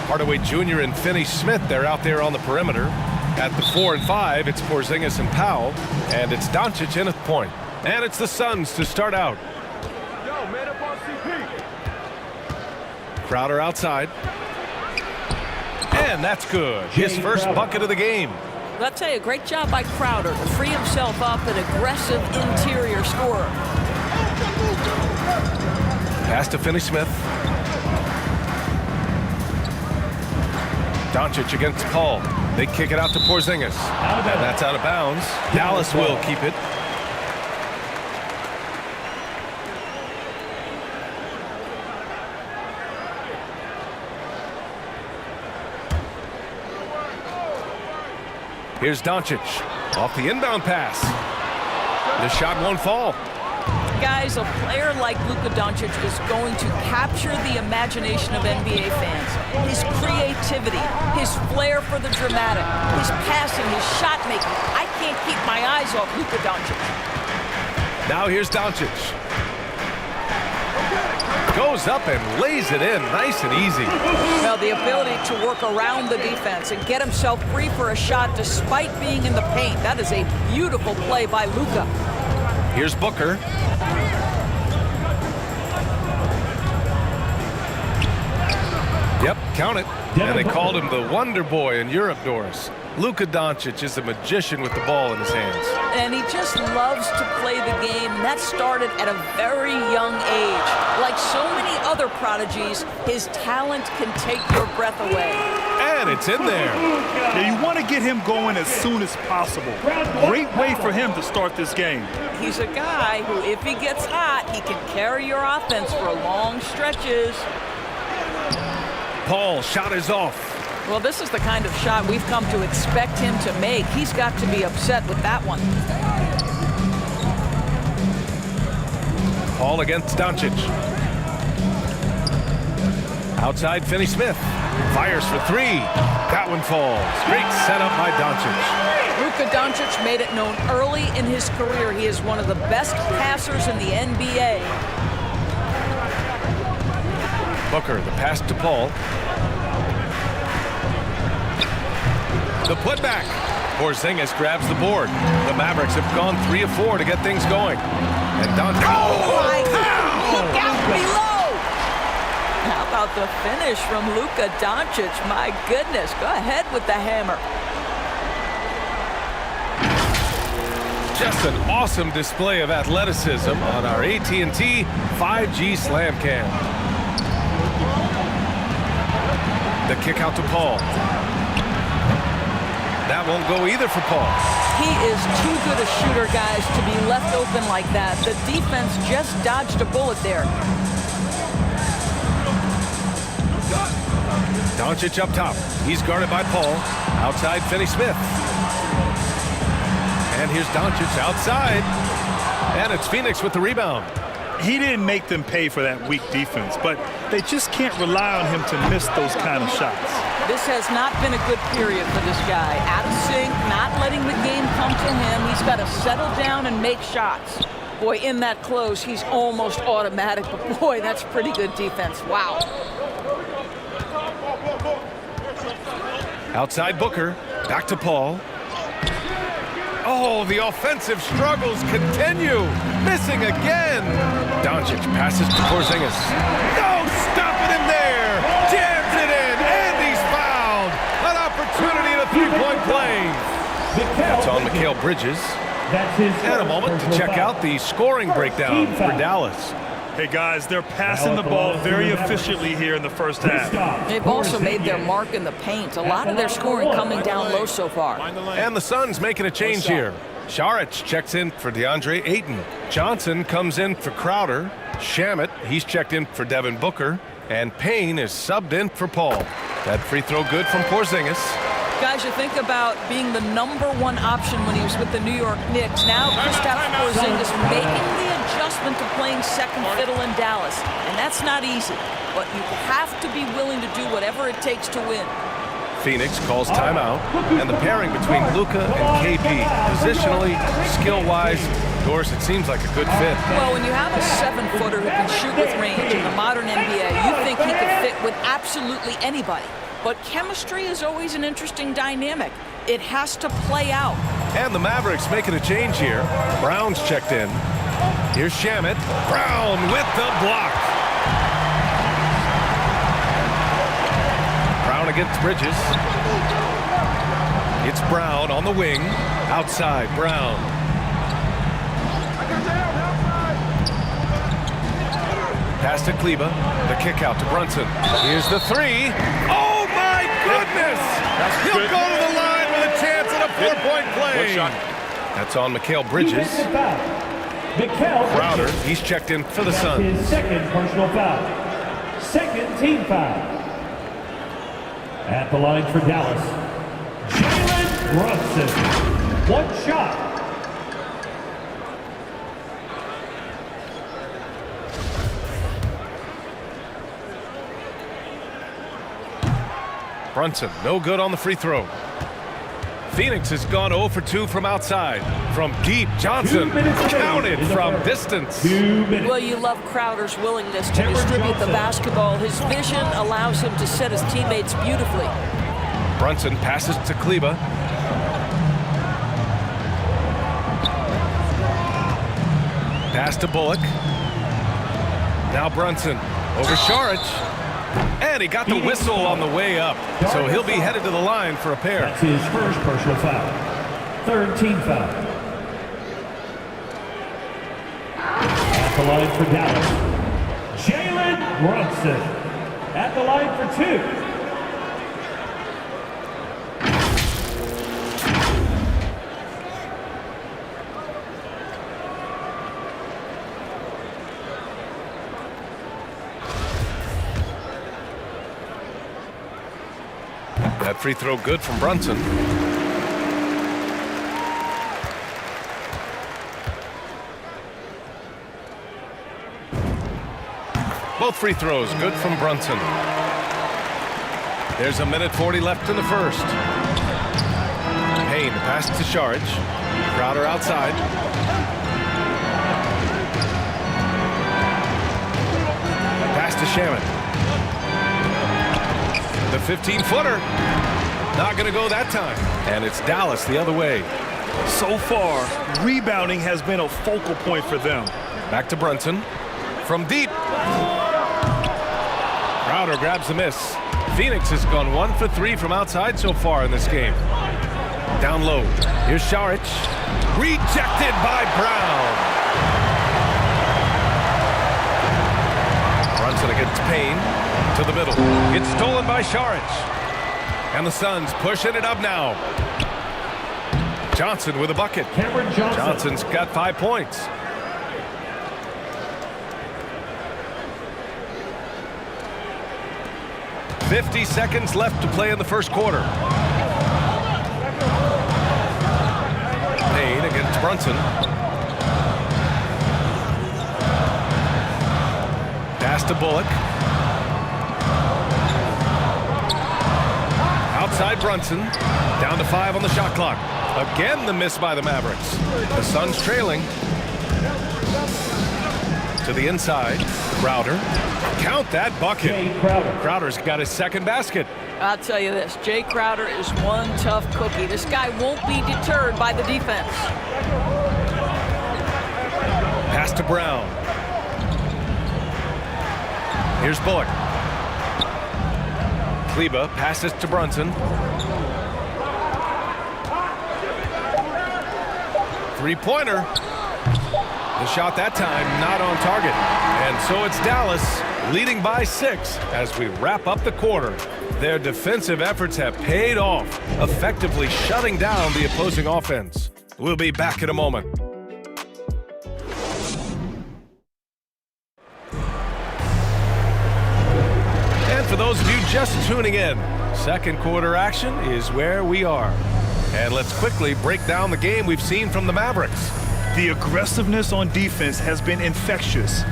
Hardaway Jr. and Finney-Smith, they're out there on the perimeter. At the 4 and 5, it's Porzingis and Powell. And it's Doncic in at the point. And it's the Suns to start out. Yo, man up on CP. Crowder outside. And that's good. His first bucket of the game. I'll tell you, great job by Crowder to free himself up, an aggressive interior scorer. Pass to Finney-Smith. Doncic against Paul. They kick it out to Porzingis. And that's out of bounds. Dallas will keep it. Here's Doncic off the inbound pass. The shot won't fall. Guys, a player like Luka Doncic is going to capture the imagination of NBA fans. His creativity, his flair for the dramatic, his passing, his shot making. I can't keep my eyes off Luka Doncic. Now here's Doncic. Goes up and lays it in nice and easy. Well, the ability to work around the defense and get himself free for a shot despite being in the paint. That is a beautiful play by Luka. Here's Booker. Yep, count it. And they called him the Wonder Boy in Europe, Doris. Luka Doncic is a magician with the ball in his hands. And he just loves to play the game. That started at a very young age. Like so many other prodigies, his talent can take your breath away. And it's in there. Yeah, you want to get him going as soon as possible. Great way for him to start this game. He's a guy who, if he gets hot, he can carry your offense for long stretches. Paul, shot is off. Well, this is the kind of shot we've come to expect him to make. He's got to be upset with that one. Paul against Doncic. Outside Finney-Smith. Fires for three. That one falls. Great setup by Doncic. Luka Doncic made it known early in his career he is one of the best passers in the NBA. Booker, the pass to Paul. The putback. Porzingis grabs the board. The Mavericks have gone 3 of 4 to get things going. And Doncic. Oh my God! Look out below! How about the finish from Luka Doncic? My goodness, go ahead with the hammer. Just an awesome display of athleticism on our AT&T 5G Slam Cam. The kick out to Paul. That won't go either for Paul. He is too good a shooter, guys, to be left open like that. The defense just dodged a bullet there. Doncic up top. He's guarded by Paul. Outside Finney-Smith. And here's Doncic outside. And it's Phoenix with the rebound. He didn't make them pay for that weak defense, but they just can't rely on him to miss those kind of shots. This has not been a good period for this guy. Out of sync, not letting the game come to him. He's got to settle down and make shots. Boy, in that close, he's almost automatic, but boy, that's pretty good defense. Wow. Outside Booker, back to Paul. Oh, the offensive struggles continue. Missing again. Doncic passes to Porzingis. No, stopping him there. Jams it in, and he's fouled. An opportunity at a three-point play. That's on Mikal Bridges. And a moment to check out the scoring breakdown for Dallas. Hey, guys, they're passing the ball very efficiently here in the first half. They've also made their mark in the paint. A lot of their scoring coming down low so far. And the Suns making a change here. Saric checks in for DeAndre Ayton. Johnson comes in for Crowder. Shamet, he's checked in for Devin Booker. And Payne is subbed in for Paul. That free throw good from Porzingis. Guys, you think about being the #1 option when he was with the New York Knicks. Now Kristaps Porzingis making the adjustment to playing second fiddle in Dallas. And that's not easy, but you have to be willing to do whatever it takes to win. Phoenix calls timeout, and the pairing between Luka and KP, positionally, skill-wise, Doris, it seems like a good fit. Well, when you have a 7-footer who can shoot with range in the modern NBA, you think he could fit with absolutely anybody. But chemistry is always an interesting dynamic. It has to play out. And the Mavericks making a change here. Brown's checked in. Here's Shamet. Brown with the block. Brown against Bridges. It's Brown on the wing. Outside, Brown. Pass to Kleba. The kick out to Brunson. Here's the three. Oh, my goodness! He'll go to the line with a chance at a 4-point play. That's on Mikal Bridges. Crowder, he's checked in for the Suns. His second personal foul. Second team foul. At the line for Dallas, Jalen Brunson. One shot. Brunson, no good on the free throw. Phoenix has gone 0 for 2 from outside. From deep, Johnson counted from distance. Well, you love Crowder's willingness to distribute the basketball. His vision allows him to set his teammates beautifully. Brunson passes to Kleba. Pass to Bullock. Now Brunson over Saric. And he got the whistle on the way up. So he'll be headed to the line for a pair. That's his first personal foul. Third team foul. At the line for Dallas, Jalen Brunson. At the line for 2. That free throw good from Brunson. Both free throws good from Brunson. There's 1:40 left in the first. Payne passes to Saric. Crowder outside. Pass to Shamet. The 15-footer. Not going to go that time. And it's Dallas the other way. So far, rebounding has been a focal point for them. Back to Brunson. From deep. Crowder grabs the miss. Phoenix has gone 1 for 3 from outside so far in this game. Down low. Here's Saric. Rejected by Brown. Brunson against Payne. To the middle. It's stolen by Saric. And the Suns pushing it up now. Johnson with a bucket. Cameron Johnson. Johnson's got 5 points. .50 seconds left to play in the first quarter. Payne against Brunson. Pass to Bullock. Outside Brunson. Down to 5 on the shot clock. Again the miss by the Mavericks. The Suns trailing. To the inside. Crowder. Count that bucket. Crowder's got his second basket. I'll tell you this, Jay Crowder is one tough cookie. This guy won't be deterred by the defense. Pass to Brown. Here's Bullock. Kleba passes to Brunson. Three-pointer. The shot that time not on target. And so it's Dallas leading by 6 as we wrap up the quarter. Their defensive efforts have paid off, effectively shutting down the opposing offense. We'll be back in a moment. And for those of you just tuning in, Second quarter action is where we are. And let's quickly break down the game we've seen from the Mavericks. The aggressiveness on defense has been infectious.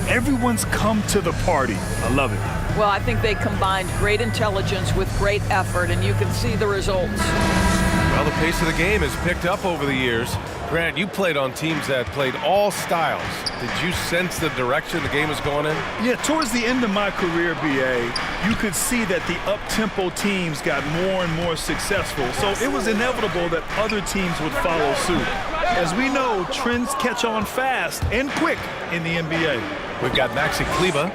Everyone's come to the party. I love it. Well, I think they combined great intelligence with great effort, and you can see the results. Well, the pace of the game has picked up over the years. Grant, you played on teams that played all styles. Did you sense the direction the game was going in? Yeah, towards the end of my career, BA, you could see that the up-tempo teams got more and more successful. So it was inevitable that other teams would follow suit. As we know, trends catch on fast and quick in the NBA. We've got Maxi Kleber.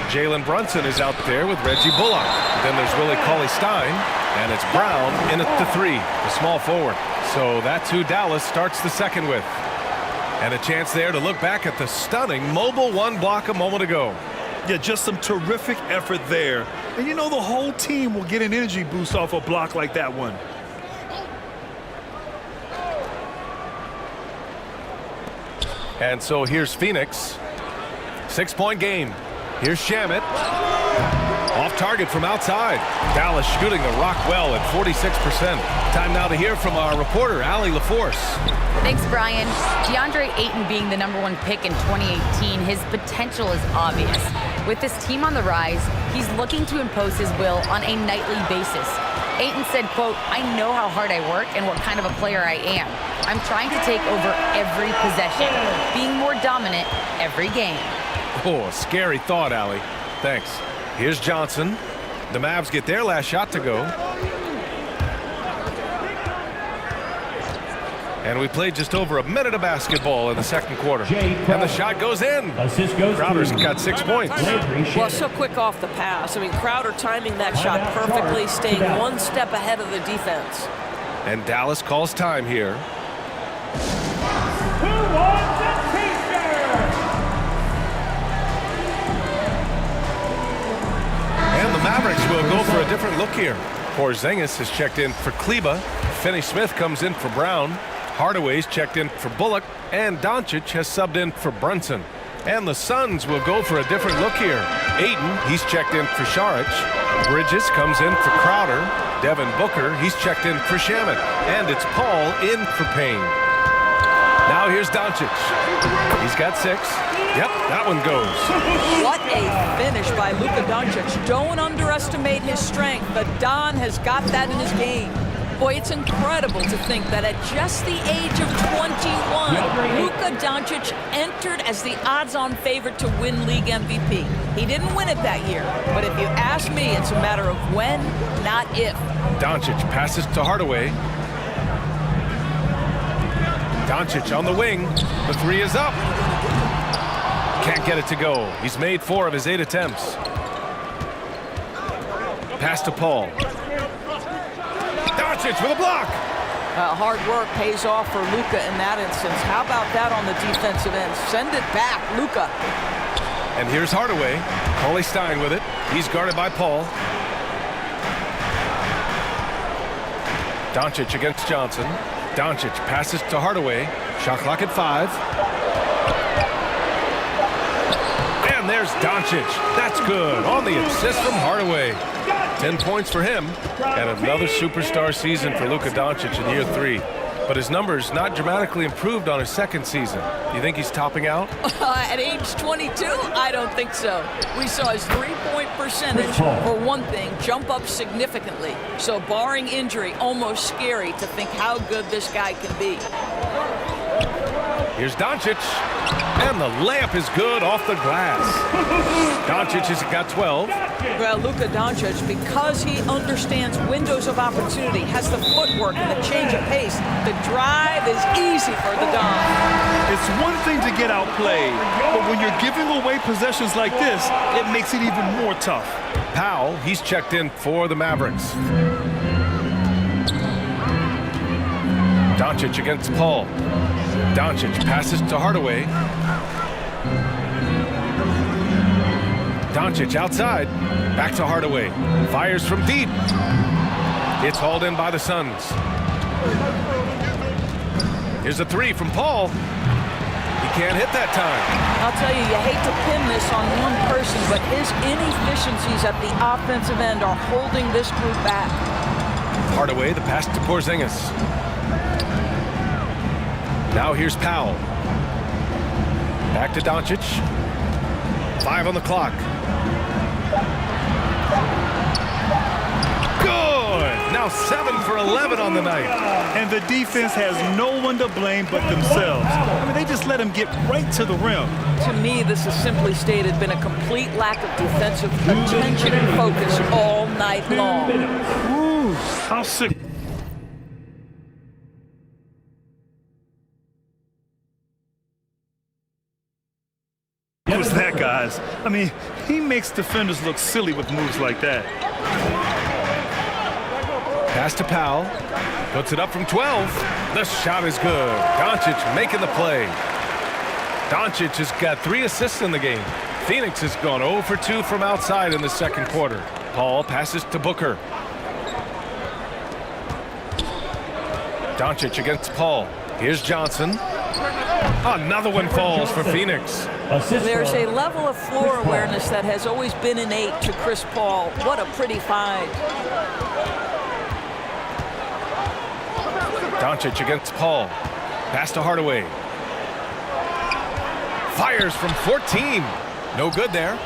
Jalen Brunson is out there with Reggie Bullock. Then there's Willie Cauley-Stein, and it's Brown in at the 3, the small forward. So that's who Dallas starts the second with. And a chance there to look back at the stunning mobile one block a moment ago. Yeah, just some terrific effort there. And you know the whole team will get an energy boost off a block like that one. And so here's Phoenix. 6-point game. Here's Shamet. Off target from outside. Dallas shooting the rock well at 46%. Time now to hear from our reporter, Allie LaForce. Thanks, Brian. DeAndre Ayton being the #1 pick in 2018, his potential is obvious. With this team on the rise, he's looking to impose his will on a nightly basis. Ayton said, quote, "I know how hard I work and what kind of a player I am. I'm trying to take over every possession, being more dominant every game." Oh, a scary thought, Allie. Thanks. Here's Johnson. The Mavs get their last shot to go. And we played just over a minute of basketball in the second quarter. And the shot goes in. Crowder's got 6 points. Well, so quick off the pass. I mean, Crowder timing that shot perfectly, staying one step ahead of the defense. And Dallas calls time here. Who wants a t-shirt? And the Mavericks will go for a different look here. Porzingis has checked in for Kleber. Finney-Smith comes in for Brown. Hardaway's checked in for Bullock. And Doncic has subbed in for Brunson. And the Suns will go for a different look here. Ayton, he's checked in for Saric. Bridges comes in for Crowder. Devin Booker, he's checked in for Shamet. And it's Paul in for Payne. Now here's Doncic. He's got 6. Yep, that one goes. What a finish by Luka Doncic. Don't underestimate his strength. The Don has got that in his game. Boy, it's incredible to think that at just the age of 21, Luka Doncic entered as the odds-on favorite to win league MVP. He didn't win it that year, but if you ask me, it's a matter of when, not if. Doncic passes to Hardaway. Doncic on the wing. The 3 is up. Can't get it to go. He's made 4 of his 8 attempts. Pass to Paul. Doncic with a block. Hard work pays off for Luka in that instance. How about that on the defensive end? Send it back, Luka. And here's Hardaway. Cauley-Stein with it. He's guarded by Paul. Doncic against Johnson. Doncic passes to Hardaway. Shot clock at 5. And there's Doncic. That's good. On the assist from Hardaway. 10 points for him. And another superstar season for Luka Doncic in year 3. But his numbers not dramatically improved on his second season. You think he's topping out? At age 22? I don't think so. We saw his three-point percentage, for one thing, jump up significantly. So barring injury, almost scary to think how good this guy can be. Here's Doncic. And the layup is good off the glass. Doncic has got 12. Well, Luka Doncic, because he understands windows of opportunity, has the footwork and the change of pace, the drive is easy for the Don. It's one thing to get outplayed, but when you're giving away possessions like this, it makes it even more tough. Powell, he's checked in for the Mavericks. Doncic against Paul. Doncic passes to Hardaway. Doncic outside. Back to Hardaway. Fires from deep. It's hauled in by the Suns. Here's a 3 from Paul. He can't hit that time. I'll tell you, you hate to pin this on one person, but his inefficiencies at the offensive end are holding this group back. Hardaway, the pass to Porzingis. Now here's Powell. Back to Doncic. 5 on the clock. Good! Now 7 for 11 on the night. And the defense has no one to blame but themselves. I mean, they just let him get right to the rim. To me, this has simply stated been a complete lack of defensive attention and focus all night long. Ooh, how sick. Was that, guys? I mean, he makes defenders look silly with moves like that. Pass to Powell. Puts it up from 12. The shot is good. Doncic making the play. Doncic has got 3 assists in the game. Phoenix has gone 0 for 2 from outside in the second quarter. Paul passes to Booker. Doncic against Paul. Here's Johnson. Another one falls for Phoenix. There's a level of floor awareness that has always been innate to Chris Paul. What a pretty find. Doncic against Paul. Pass to Hardaway. Fires from 14. No good there.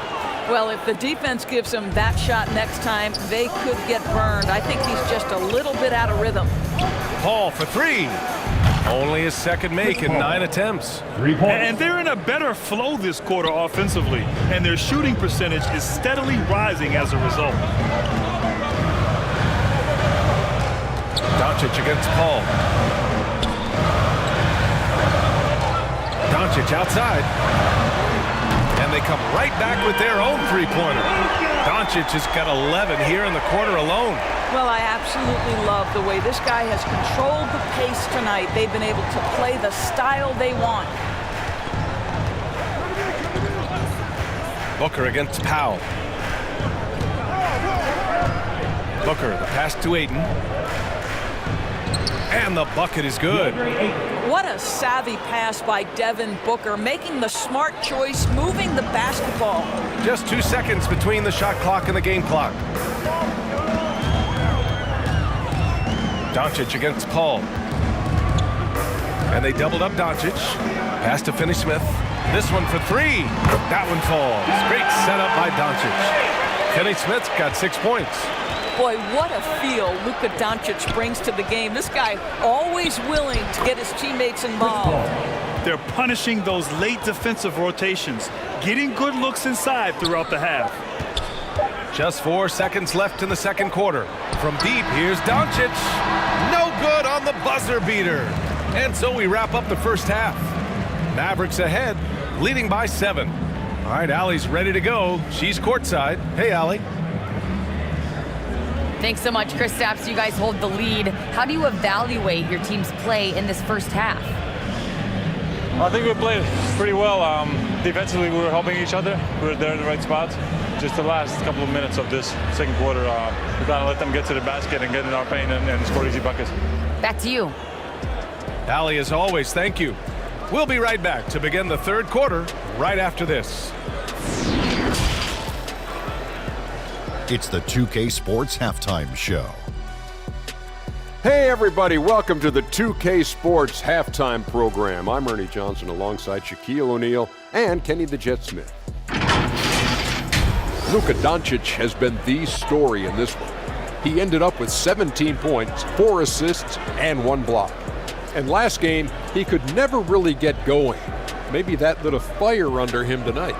Well, if the defense gives him that shot next time, they could get burned. I think he's just a little bit out of rhythm. Paul for 3. Only his second make in 9 attempts. And they're in a better flow this quarter offensively, and their shooting percentage is steadily rising as a result. Doncic against Paul. Doncic outside. And they come right back with their own three-pointer. Doncic has got 11 here in the quarter alone. Well, I absolutely love the way this guy has controlled the pace tonight. They've been able to play the style they want. Booker against Powell. Booker, the pass to Ayton. And the bucket is good. What a savvy pass by Devin Booker, making the smart choice, moving the basketball. Just 2 seconds between the shot clock and the game clock. Doncic against Paul. And they doubled up Doncic. Pass to Finney-Smith. This one for 3. That one falls. Great setup by Doncic. Finney-Smith's got 6 points. Boy, what a feel Luka Doncic brings to the game. This guy always willing to get his teammates involved. They're punishing those late defensive rotations, getting good looks inside throughout the half. Just 4 seconds left in the second quarter. From deep, here's Doncic. No good on the buzzer beater. And so we wrap up the first half. Mavericks ahead, leading by 7. All right, Allie's ready to go. She's courtside. Hey, Allie. Thanks so much, Chris Stapps. You guys hold the lead. How do you evaluate your team's play in this first half? I think we played pretty well. Defensively, we were helping each other. We were there in the right spots. Just the last couple of minutes of this second quarter, we got to let them get to the basket and get in our paint and score easy buckets. Back to you. Allie, as always, thank you. We'll be right back to begin the third quarter right after this. It's the 2K Sports Halftime Show. Hey everybody, welcome to the 2K Sports Halftime Program. I'm Ernie Johnson alongside Shaquille O'Neal and Kenny the Jet Smith. Luka Doncic has been the story in this one. He ended up with 17 points, 4 assists, and 1 block. And last game, he could never really get going. Maybe that lit a fire under him tonight.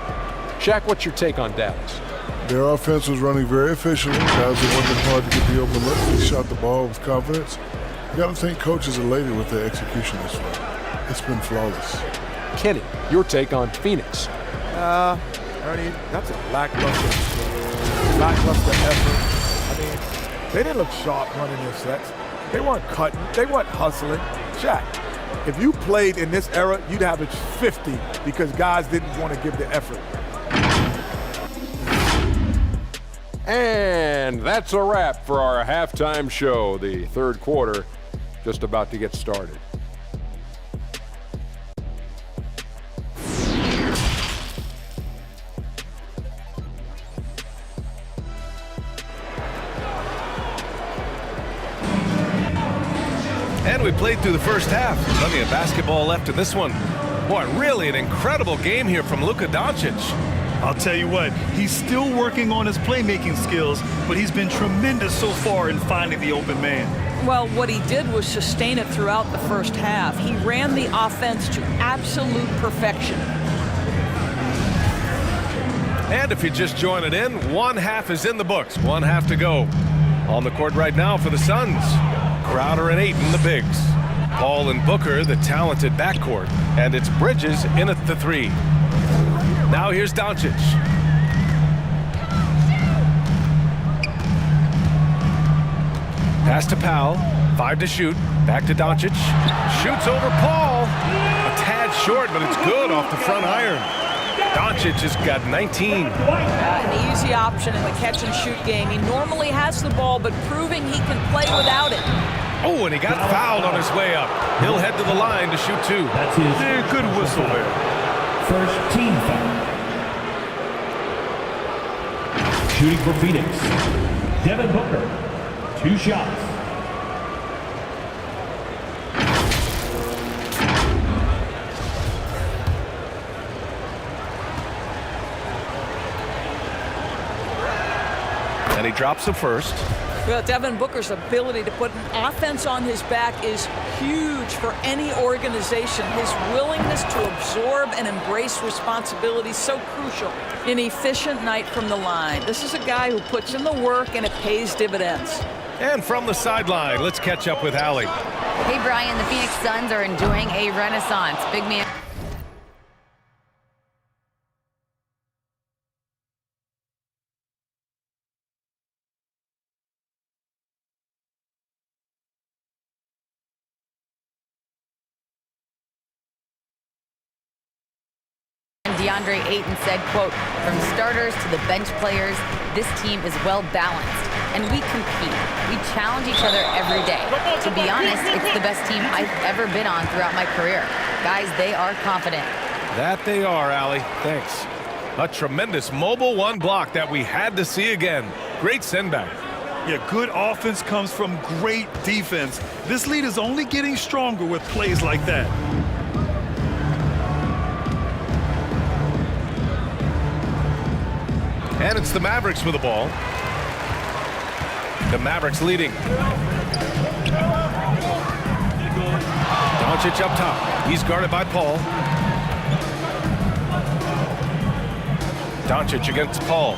Shaq, what's your take on Dallas? Their offense was running very efficiently. Guys are working hard to get the open look. They shot the ball with confidence. You got to think coaches are elated with their execution this far. It's been flawless. Kenny, your take on Phoenix? Ernie, that's a lackluster effort. I mean, they didn't look sharp running their sets. They weren't cutting. They weren't hustling. Shaq, if you played in this era, you'd average 50 because guys didn't want to give the effort. And that's a wrap for our halftime show. The third quarter just about to get started. played through the first half. Plenty of basketball left in this one. Boy, really an incredible game here from Luka Doncic. I'll tell you what, he's still working on his playmaking skills, but he's been tremendous so far in finding the open man. Well, what he did was sustain it throughout the first half. He ran the offense to absolute perfection. And if you're just joining in, one half is in the books. One half to go. On the court right now for the Suns. Crowder and Ayton, the bigs. Paul and Booker, the talented backcourt. And it's Bridges in at the three. Now here's Doncic. Pass to Powell. 5 to shoot. Back to Doncic. Shoots over Paul. A tad short, but it's good off the front iron. Doncic has got 19. An easy option in the catch-and-shoot game. He normally has the ball, but proving he can play without it. Oh, and he got fouled on his way up. He'll head to the line to shoot 2. That's his good whistle there. First team foul. Shooting for Phoenix, Devin Booker, 2 shots. And he drops the first. Well, Devin Booker's ability to put an offense on his back is huge for any organization. His willingness to absorb and embrace responsibility is so crucial. An efficient night from the line. This is a guy who puts in the work and it pays dividends. And from the sideline, let's catch up with Allie. Hey, Brian, the Phoenix Suns are enjoying a renaissance. Big man. DeAndre Ayton said, quote, "From starters to the bench players, this team is well balanced, and we compete. We challenge each other every day. To be honest, it's the best team I've ever been on throughout my career. Guys, they are confident." That they are, Allie. Thanks. A tremendous mobile one block that we had to see again. Great sendback. Yeah, good offense comes from great defense. This lead is only getting stronger with plays like that. And it's the Mavericks with the ball. The Mavericks leading. Doncic up top. He's guarded by Paul. Doncic against Paul.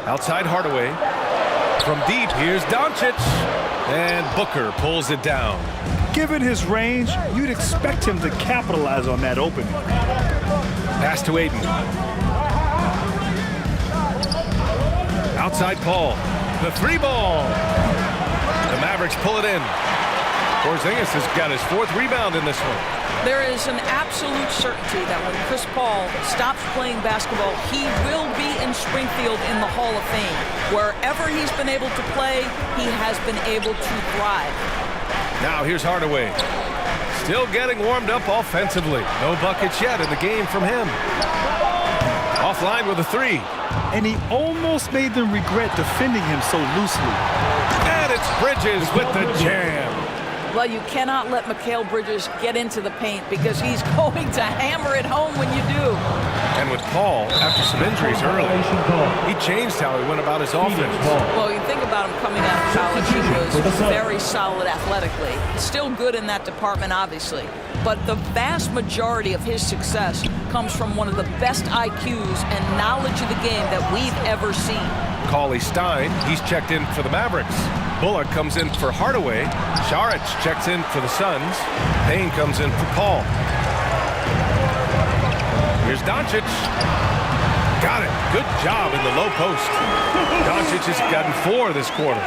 Outside Hardaway. From deep, here's Doncic. And Booker pulls it down. Given his range, you'd expect him to capitalize on that opening. Pass to Ayton. Outside Paul. The 3 ball. The Mavericks pull it in. Porzingis has got his 4th rebound in this one. There is an absolute certainty that when Chris Paul stops playing basketball, he will be in Springfield in the Hall of Fame. Wherever he's been able to play, he has been able to thrive. Now here's Hardaway. Still getting warmed up offensively. No buckets yet in the game from him. Offline with a 3. And he almost made them regret defending him so loosely. And it's Bridges with the jam. Well, you cannot let Mikal Bridges get into the paint because he's going to hammer it home when you do. And with Paul, after some injuries early, he changed how he went about his offense. Well, you think about him coming out of college, he was very solid athletically. Still good in that department, obviously. But the vast majority of his success comes from one of the best IQs and knowledge of the game that we've ever seen. Cauley Stein, he's checked in for the Mavericks. Bullock comes in for Hardaway. Saric checks in for the Suns. Payne comes in for Paul. Here's Doncic. Got it. Good job in the low post. Doncic has gotten 4 this quarter.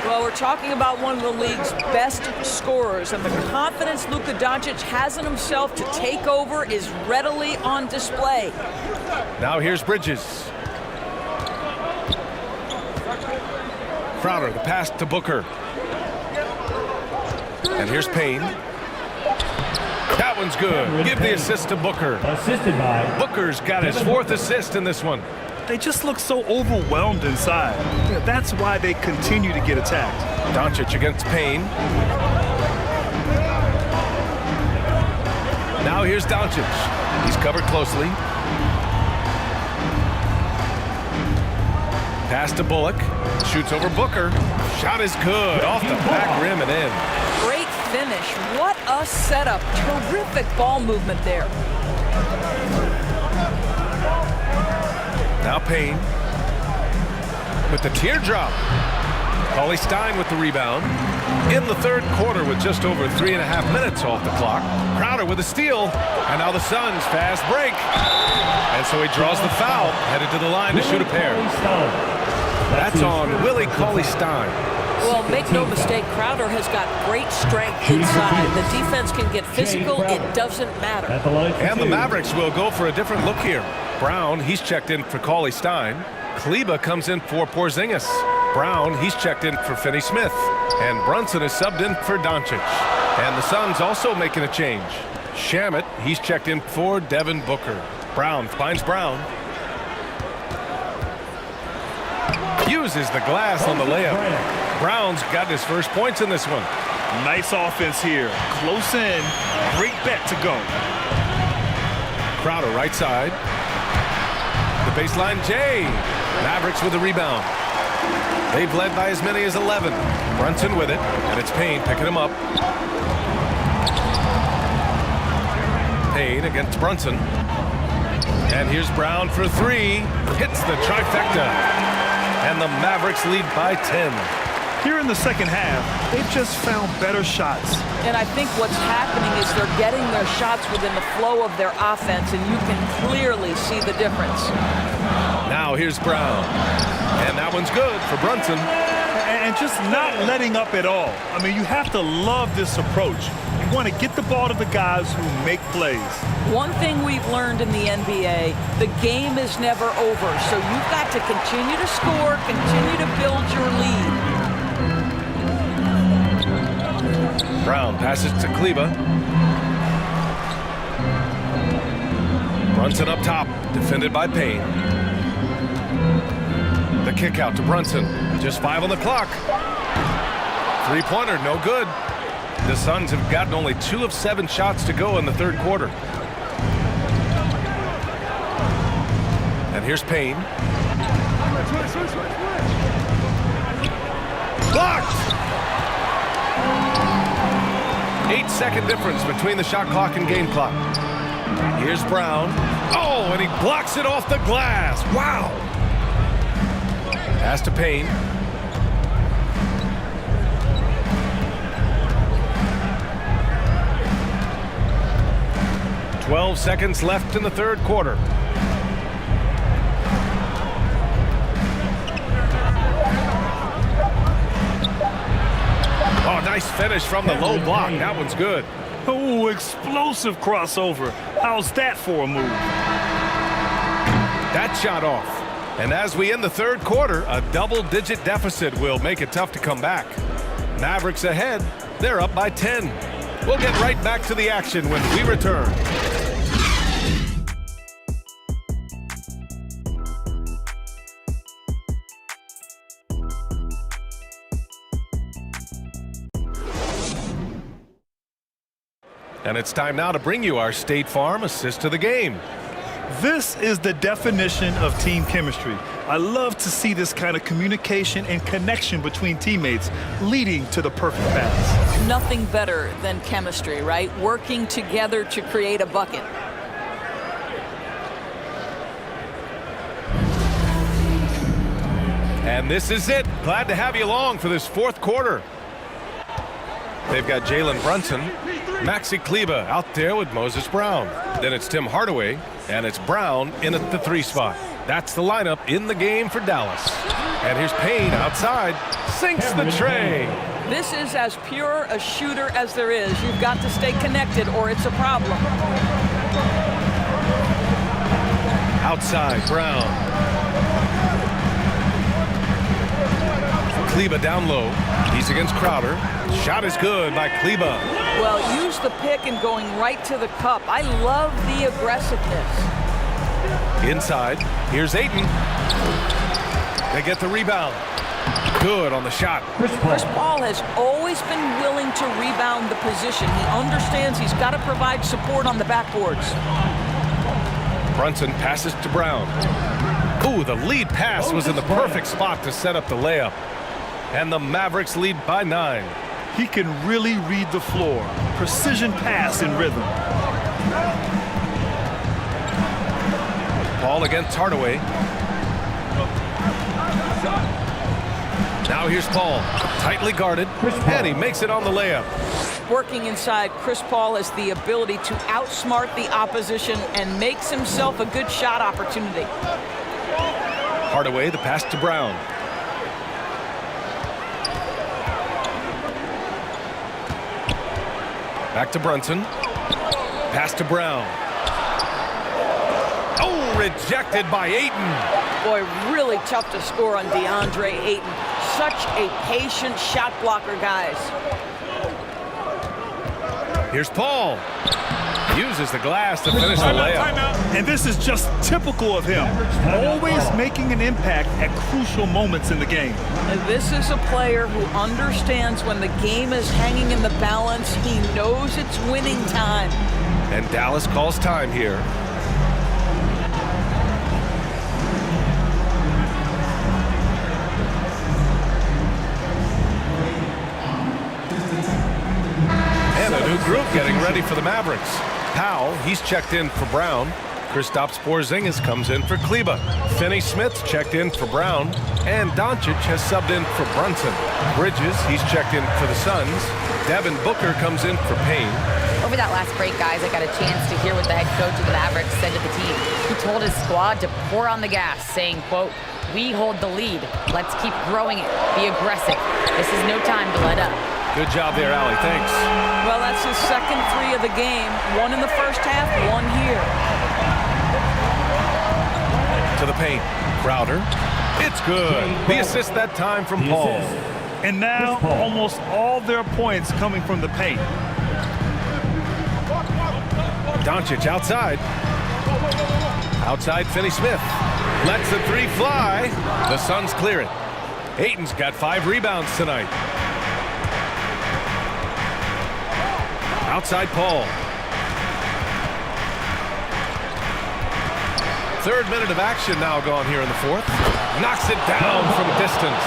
Well, we're talking about one of the league's best scorers, and the confidence Luka Doncic has in himself to take over is readily on display. Now here's Bridges. Crowder, the pass to Booker. And here's Payne. That one's good. Give the assist to Booker. Assisted by Booker's got his 4th assist in this one. They just look so overwhelmed inside. That's why they continue to get attacked. Doncic against Payne. Now here's Doncic. He's covered closely. Pass to Bullock. Shoots over Booker. Shot is good. Off the back rim and in. Great finish. What a setup. Terrific ball movement there. Now Payne with the teardrop. Cauley Stein with the rebound. In the third quarter with just over 3.5 minutes off the clock. Crowder with a steal. And now the Suns fast break. And so he draws the foul. Headed to the line to shoot a pair. That's on Willie Cauley Stein. Well, make no mistake, Crowder has got great strength inside. The defense can get physical. It doesn't matter. And the Mavericks will go for a different look here. Brown, he's checked in for Cauley Stein. Kleba comes in for Porzingis. Brown, he's checked in for Finney Smith. And Brunson is subbed in for Doncic. And the Suns also making a change. Shamet, he's checked in for Devin Booker. Brown finds Brown. Uses the glass on the layup. Brown's got his first points in this one. Nice offense here. Close in. Great bet to go. Crowder right side. The baseline Jay. Mavericks with the rebound. They've led by as many as 11. Brunson with it, and it's Payne picking him up. Payne against Brunson. And here's Brown for three. Hits the trifecta. And the Mavericks lead by 10. Here in the second half, they've just found better shots. And I think what's happening is they're getting their shots within the flow of their offense, and you can clearly see the difference. Now here's Brown. And that one's good for Brunson. And just not letting up at all. I mean, you have to love this approach. You want to get the ball to the guys who make plays. One thing we've learned in the NBA, the game is never over. So you've got to continue to score, continue to build your lead. Brown passes to Kleba. Brunson up top, defended by Payne. The kick out to Brunson. Just 5 on the clock. Three-pointer, no good. The Suns have gotten only 2 of 7 shots to go in the third quarter. And here's Payne. Blocked! 8-second difference between the shot clock and game clock. Here's Brown. Oh, and he blocks it off the glass. Wow! Pass to Payne. "12 seconds left in the third quarter. Oh, nice finish from the low block. That one's good. Oh, explosive crossover. How's that for a move? That shot off. And as we end the third quarter, a double-digit deficit will make it tough to come back. Mavericks ahead. They're up by 10. We'll get right back to the action when we return. And it's time now to bring you our State Farm assist to the game. This is the definition of team chemistry. I love to see this kind of communication and connection between teammates leading to the perfect pass. Nothing better than chemistry, right? Working together to create a bucket. And this is it. Glad to have you along for this fourth quarter. They've got Jalen Brunson, Maxi Kleba out there with Moses Brown. Then it's Tim Hardaway, and it's Brown in at the 3 spot. That's the lineup in the game for Dallas. And here's Payne outside, sinks the tray. This is as pure a shooter as there is. You've got to stay connected or it's a problem. Outside, Brown. Kleba down low. He's against Crowder. Shot is good by Kleba. Well, use the pick and going right to the cup. I love the aggressiveness. Inside, here's Ayton. They get the rebound. Good on the shot. Chris Paul has always been willing to rebound the position. He understands he's got to provide support on the backboards. Brunson passes to Brown. Ooh, the lead pass was in the perfect spot to set up the layup. And the Mavericks lead by 9. He can really read the floor. Precision pass in rhythm. Paul against Hardaway. Now here's Paul, tightly guarded, and he makes it on the layup. Working inside, Chris Paul has the ability to outsmart the opposition and makes himself a good shot opportunity. Hardaway, the pass to Brown. Back to Brunson. Pass to Brown. Oh, rejected by Ayton. Boy, really tough to score on DeAndre Ayton. Such a patient shot blocker, guys. Here's Paul. Uses the glass to finish the layup. And this is just typical of him. Always making an impact at crucial moments in the game. And this is a player who understands when the game is hanging in the balance. He knows it's winning time. And Dallas calls time here. And a new group getting ready for the Mavericks. Powell, he's checked in for Brown. Kristaps Porzingis comes in for Kleba. Finney-Smith's checked in for Brown. And Doncic has subbed in for Brunson. Bridges, he's checked in for the Suns. Devin Booker comes in for Payne. Over that last break, guys, I got a chance to hear what the head coach of the Mavericks said to the team. He told his squad to pour on the gas, saying, quote, "We hold the lead. Let's keep growing it. Be aggressive. This is no time to let up." Good job there, Allie. Thanks. Well, that's his second 3 of the game. 1 in the first half, 1 here. To the paint. Crowder. It's good. The assist that time from Paul. And now almost all their points coming from the paint. Doncic outside. Outside Finney-Smith. Lets the 3 fly. The Suns clear it. Ayton's got 5 rebounds tonight. Outside Paul. 3rd minute of action now gone here in the 4th. Knocks it down from distance.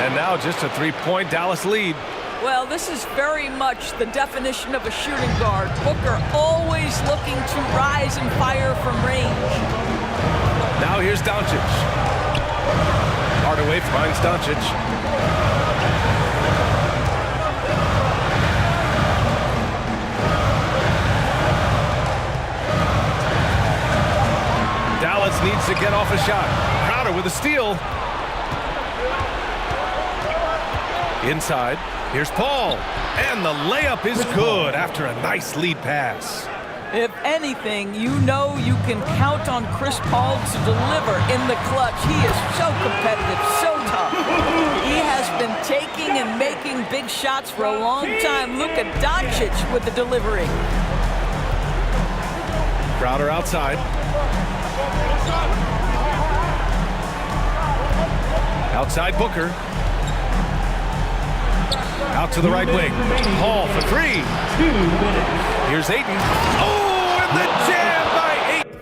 And now just a 3-point Dallas lead. Well, this is very much the definition of a shooting guard. Booker always looking to rise and fire from range. Now here's Doncic. Hardaway finds Doncic. Dallas needs to get off a shot. Crowder with a steal. Inside. Here's Paul. And the layup is good after a nice lead pass. If anything, you know you can count on Chris Paul to deliver in the clutch. He is so competitive, so tough. He has been taking and making big shots for a long time. Look at Doncic with the delivery. Crowder outside. Outside Booker. Out to the right wing. Paul for 3. Here's Ayton. Oh, and the jam by Ayton.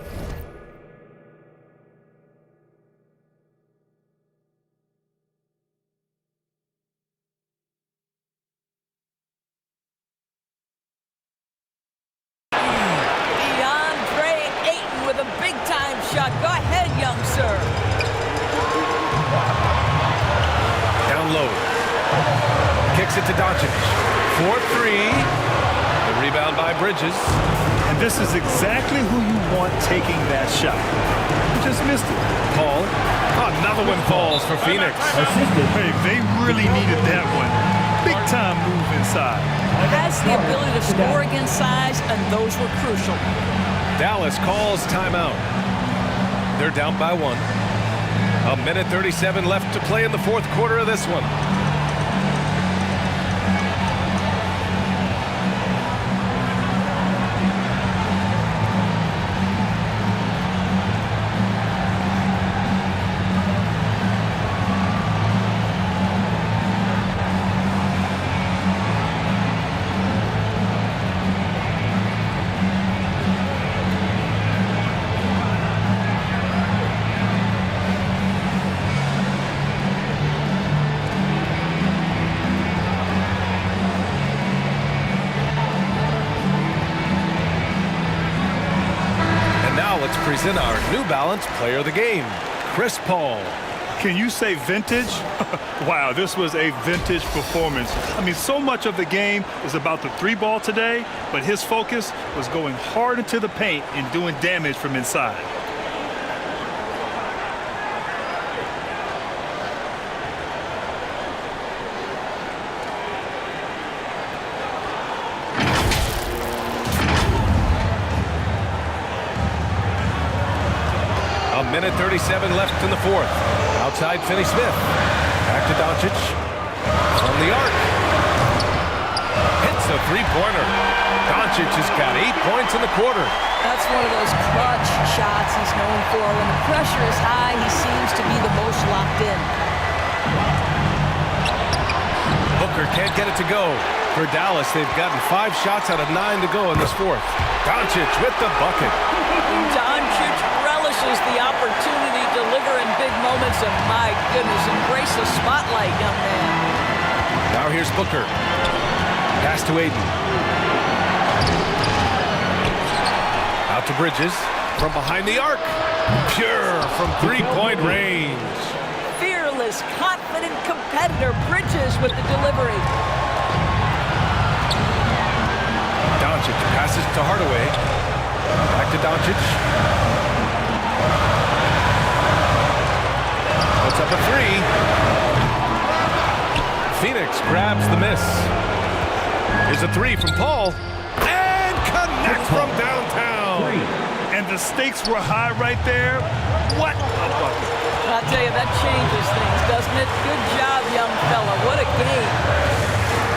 DeAndre Ayton with a big-time shot. Go ahead, young sir. Down low. Kicks it to Doncic. 4-3. The rebound by Bridges. And this is exactly who you want taking that shot. You just missed it. Paul. Another one falls for Phoenix. Hey, they really needed that one. Big time move inside. Has the ability to score against size, and those were crucial. Dallas calls timeout. They're down by 1. 1:37 left to play in the 4th quarter of this one. let's present our New Balance Player of the Game, Chris Paul. Can you say vintage? Wow, this was a vintage performance. I mean, so much of the game is about the three ball today, but his focus was going hard into the paint and doing damage from inside. A minute 37 left in the fourth. Outside Finney-Smith. Back to Doncic. From the arc. Hits a three-pointer. Doncic has got 8 points in the quarter. That's one of those clutch shots he's known for. When the pressure is high, he seems to be the most locked in. Booker can't get it to go. For Dallas, they've gotten 5 shots out of 9 to go in this fourth. Doncic with the bucket. Doncic relishes the opportunity to deliver in big moments, and my goodness, embrace the spotlight, young man. Now here's Booker. Pass to Aiden. Out to Bridges. From behind the arc. Pure from three-point range. Fearless, confident competitor. Bridges with the delivery. Doncic passes to Hardaway. Back to Doncic. Puts up a three. Phoenix grabs the miss. Here's a three from Paul. And connects from downtown. And the stakes were high right there. What a bucket. I'll tell you, that changes things, doesn't it? Good job, young fella. What a game.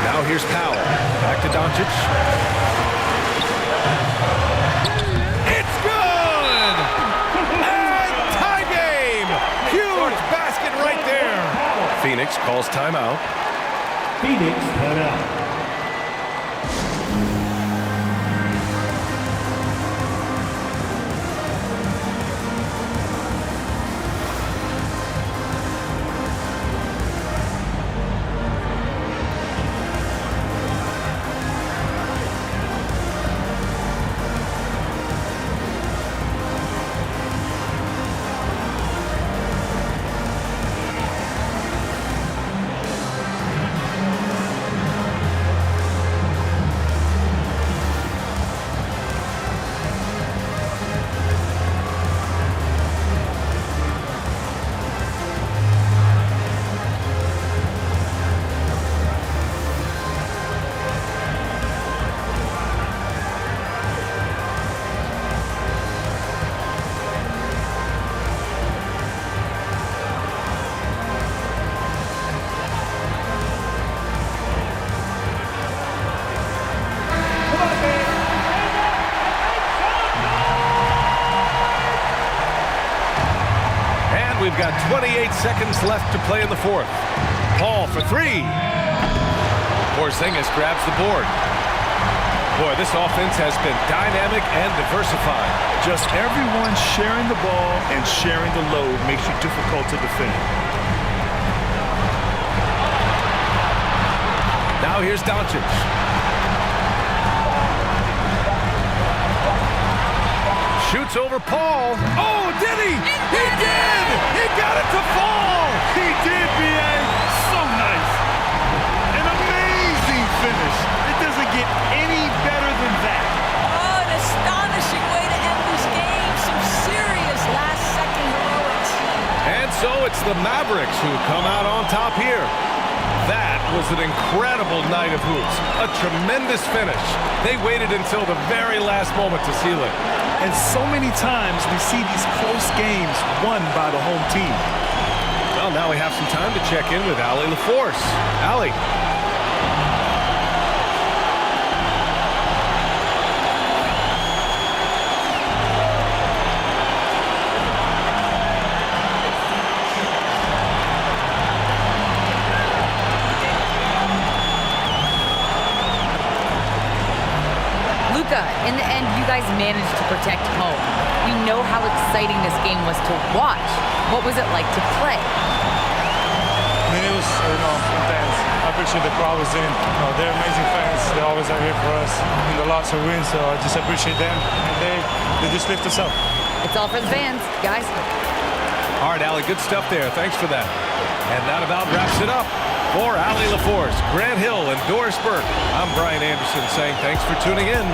Now here's Powell. Back to Doncic. It's good! And tie game! Huge basket right there. Phoenix calls timeout. Phoenix timeout. We've got 28 seconds left to play in the fourth. Paul for three. Porzingis grabs the board. Boy, this offense has been dynamic and diversified. Just everyone sharing the ball and sharing the load makes you difficult to defend. Now here's Doncic. Shoots over Paul. Oh, did he? He did! He got it to fall! He did, B.A. So nice. An amazing finish. It doesn't get any better than that. Oh, an astonishing way to end this game. Some serious last-second heroics. And so it's the Mavericks who come out on top here. That was an incredible night of hoops. A tremendous finish. They waited until the very last moment to seal it. And so many times we see these close games won by the home team. Well, now we have some time to check in with Allie LaForce. Allie. In the end, you guys managed to protect home. We know how exciting this game was to watch. What was it like to play? I mean, it was, intense. I appreciate the crowd was in. They're amazing fans. They always are here for us in the loss or win, so I just appreciate them. And they just lift us up. It's all for the fans, guys. All right, Allie, good stuff there. Thanks for that. And that about wraps it up. For Allie LaForce, Grant Hill, and Doris Burke, I'm Brian Anderson saying thanks for tuning in.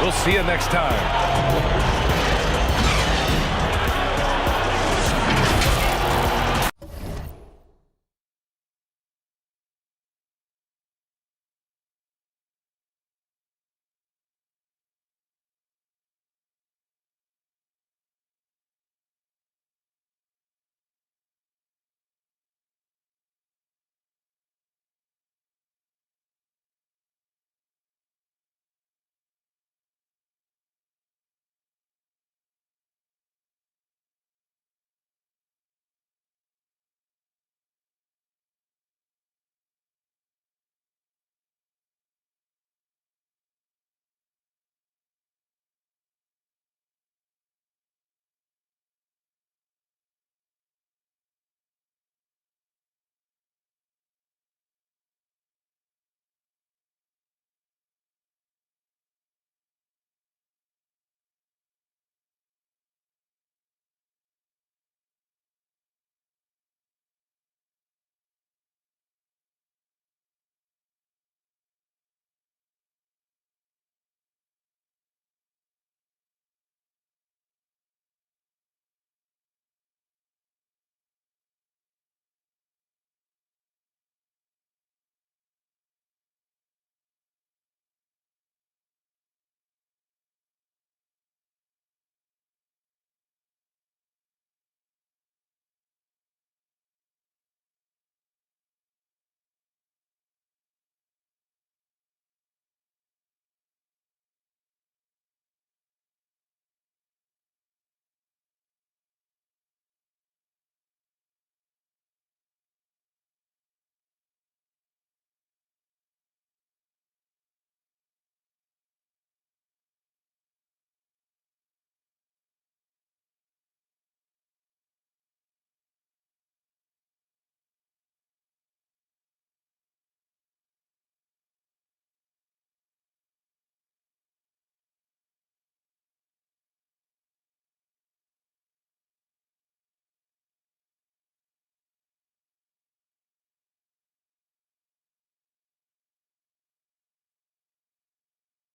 We'll see you next time.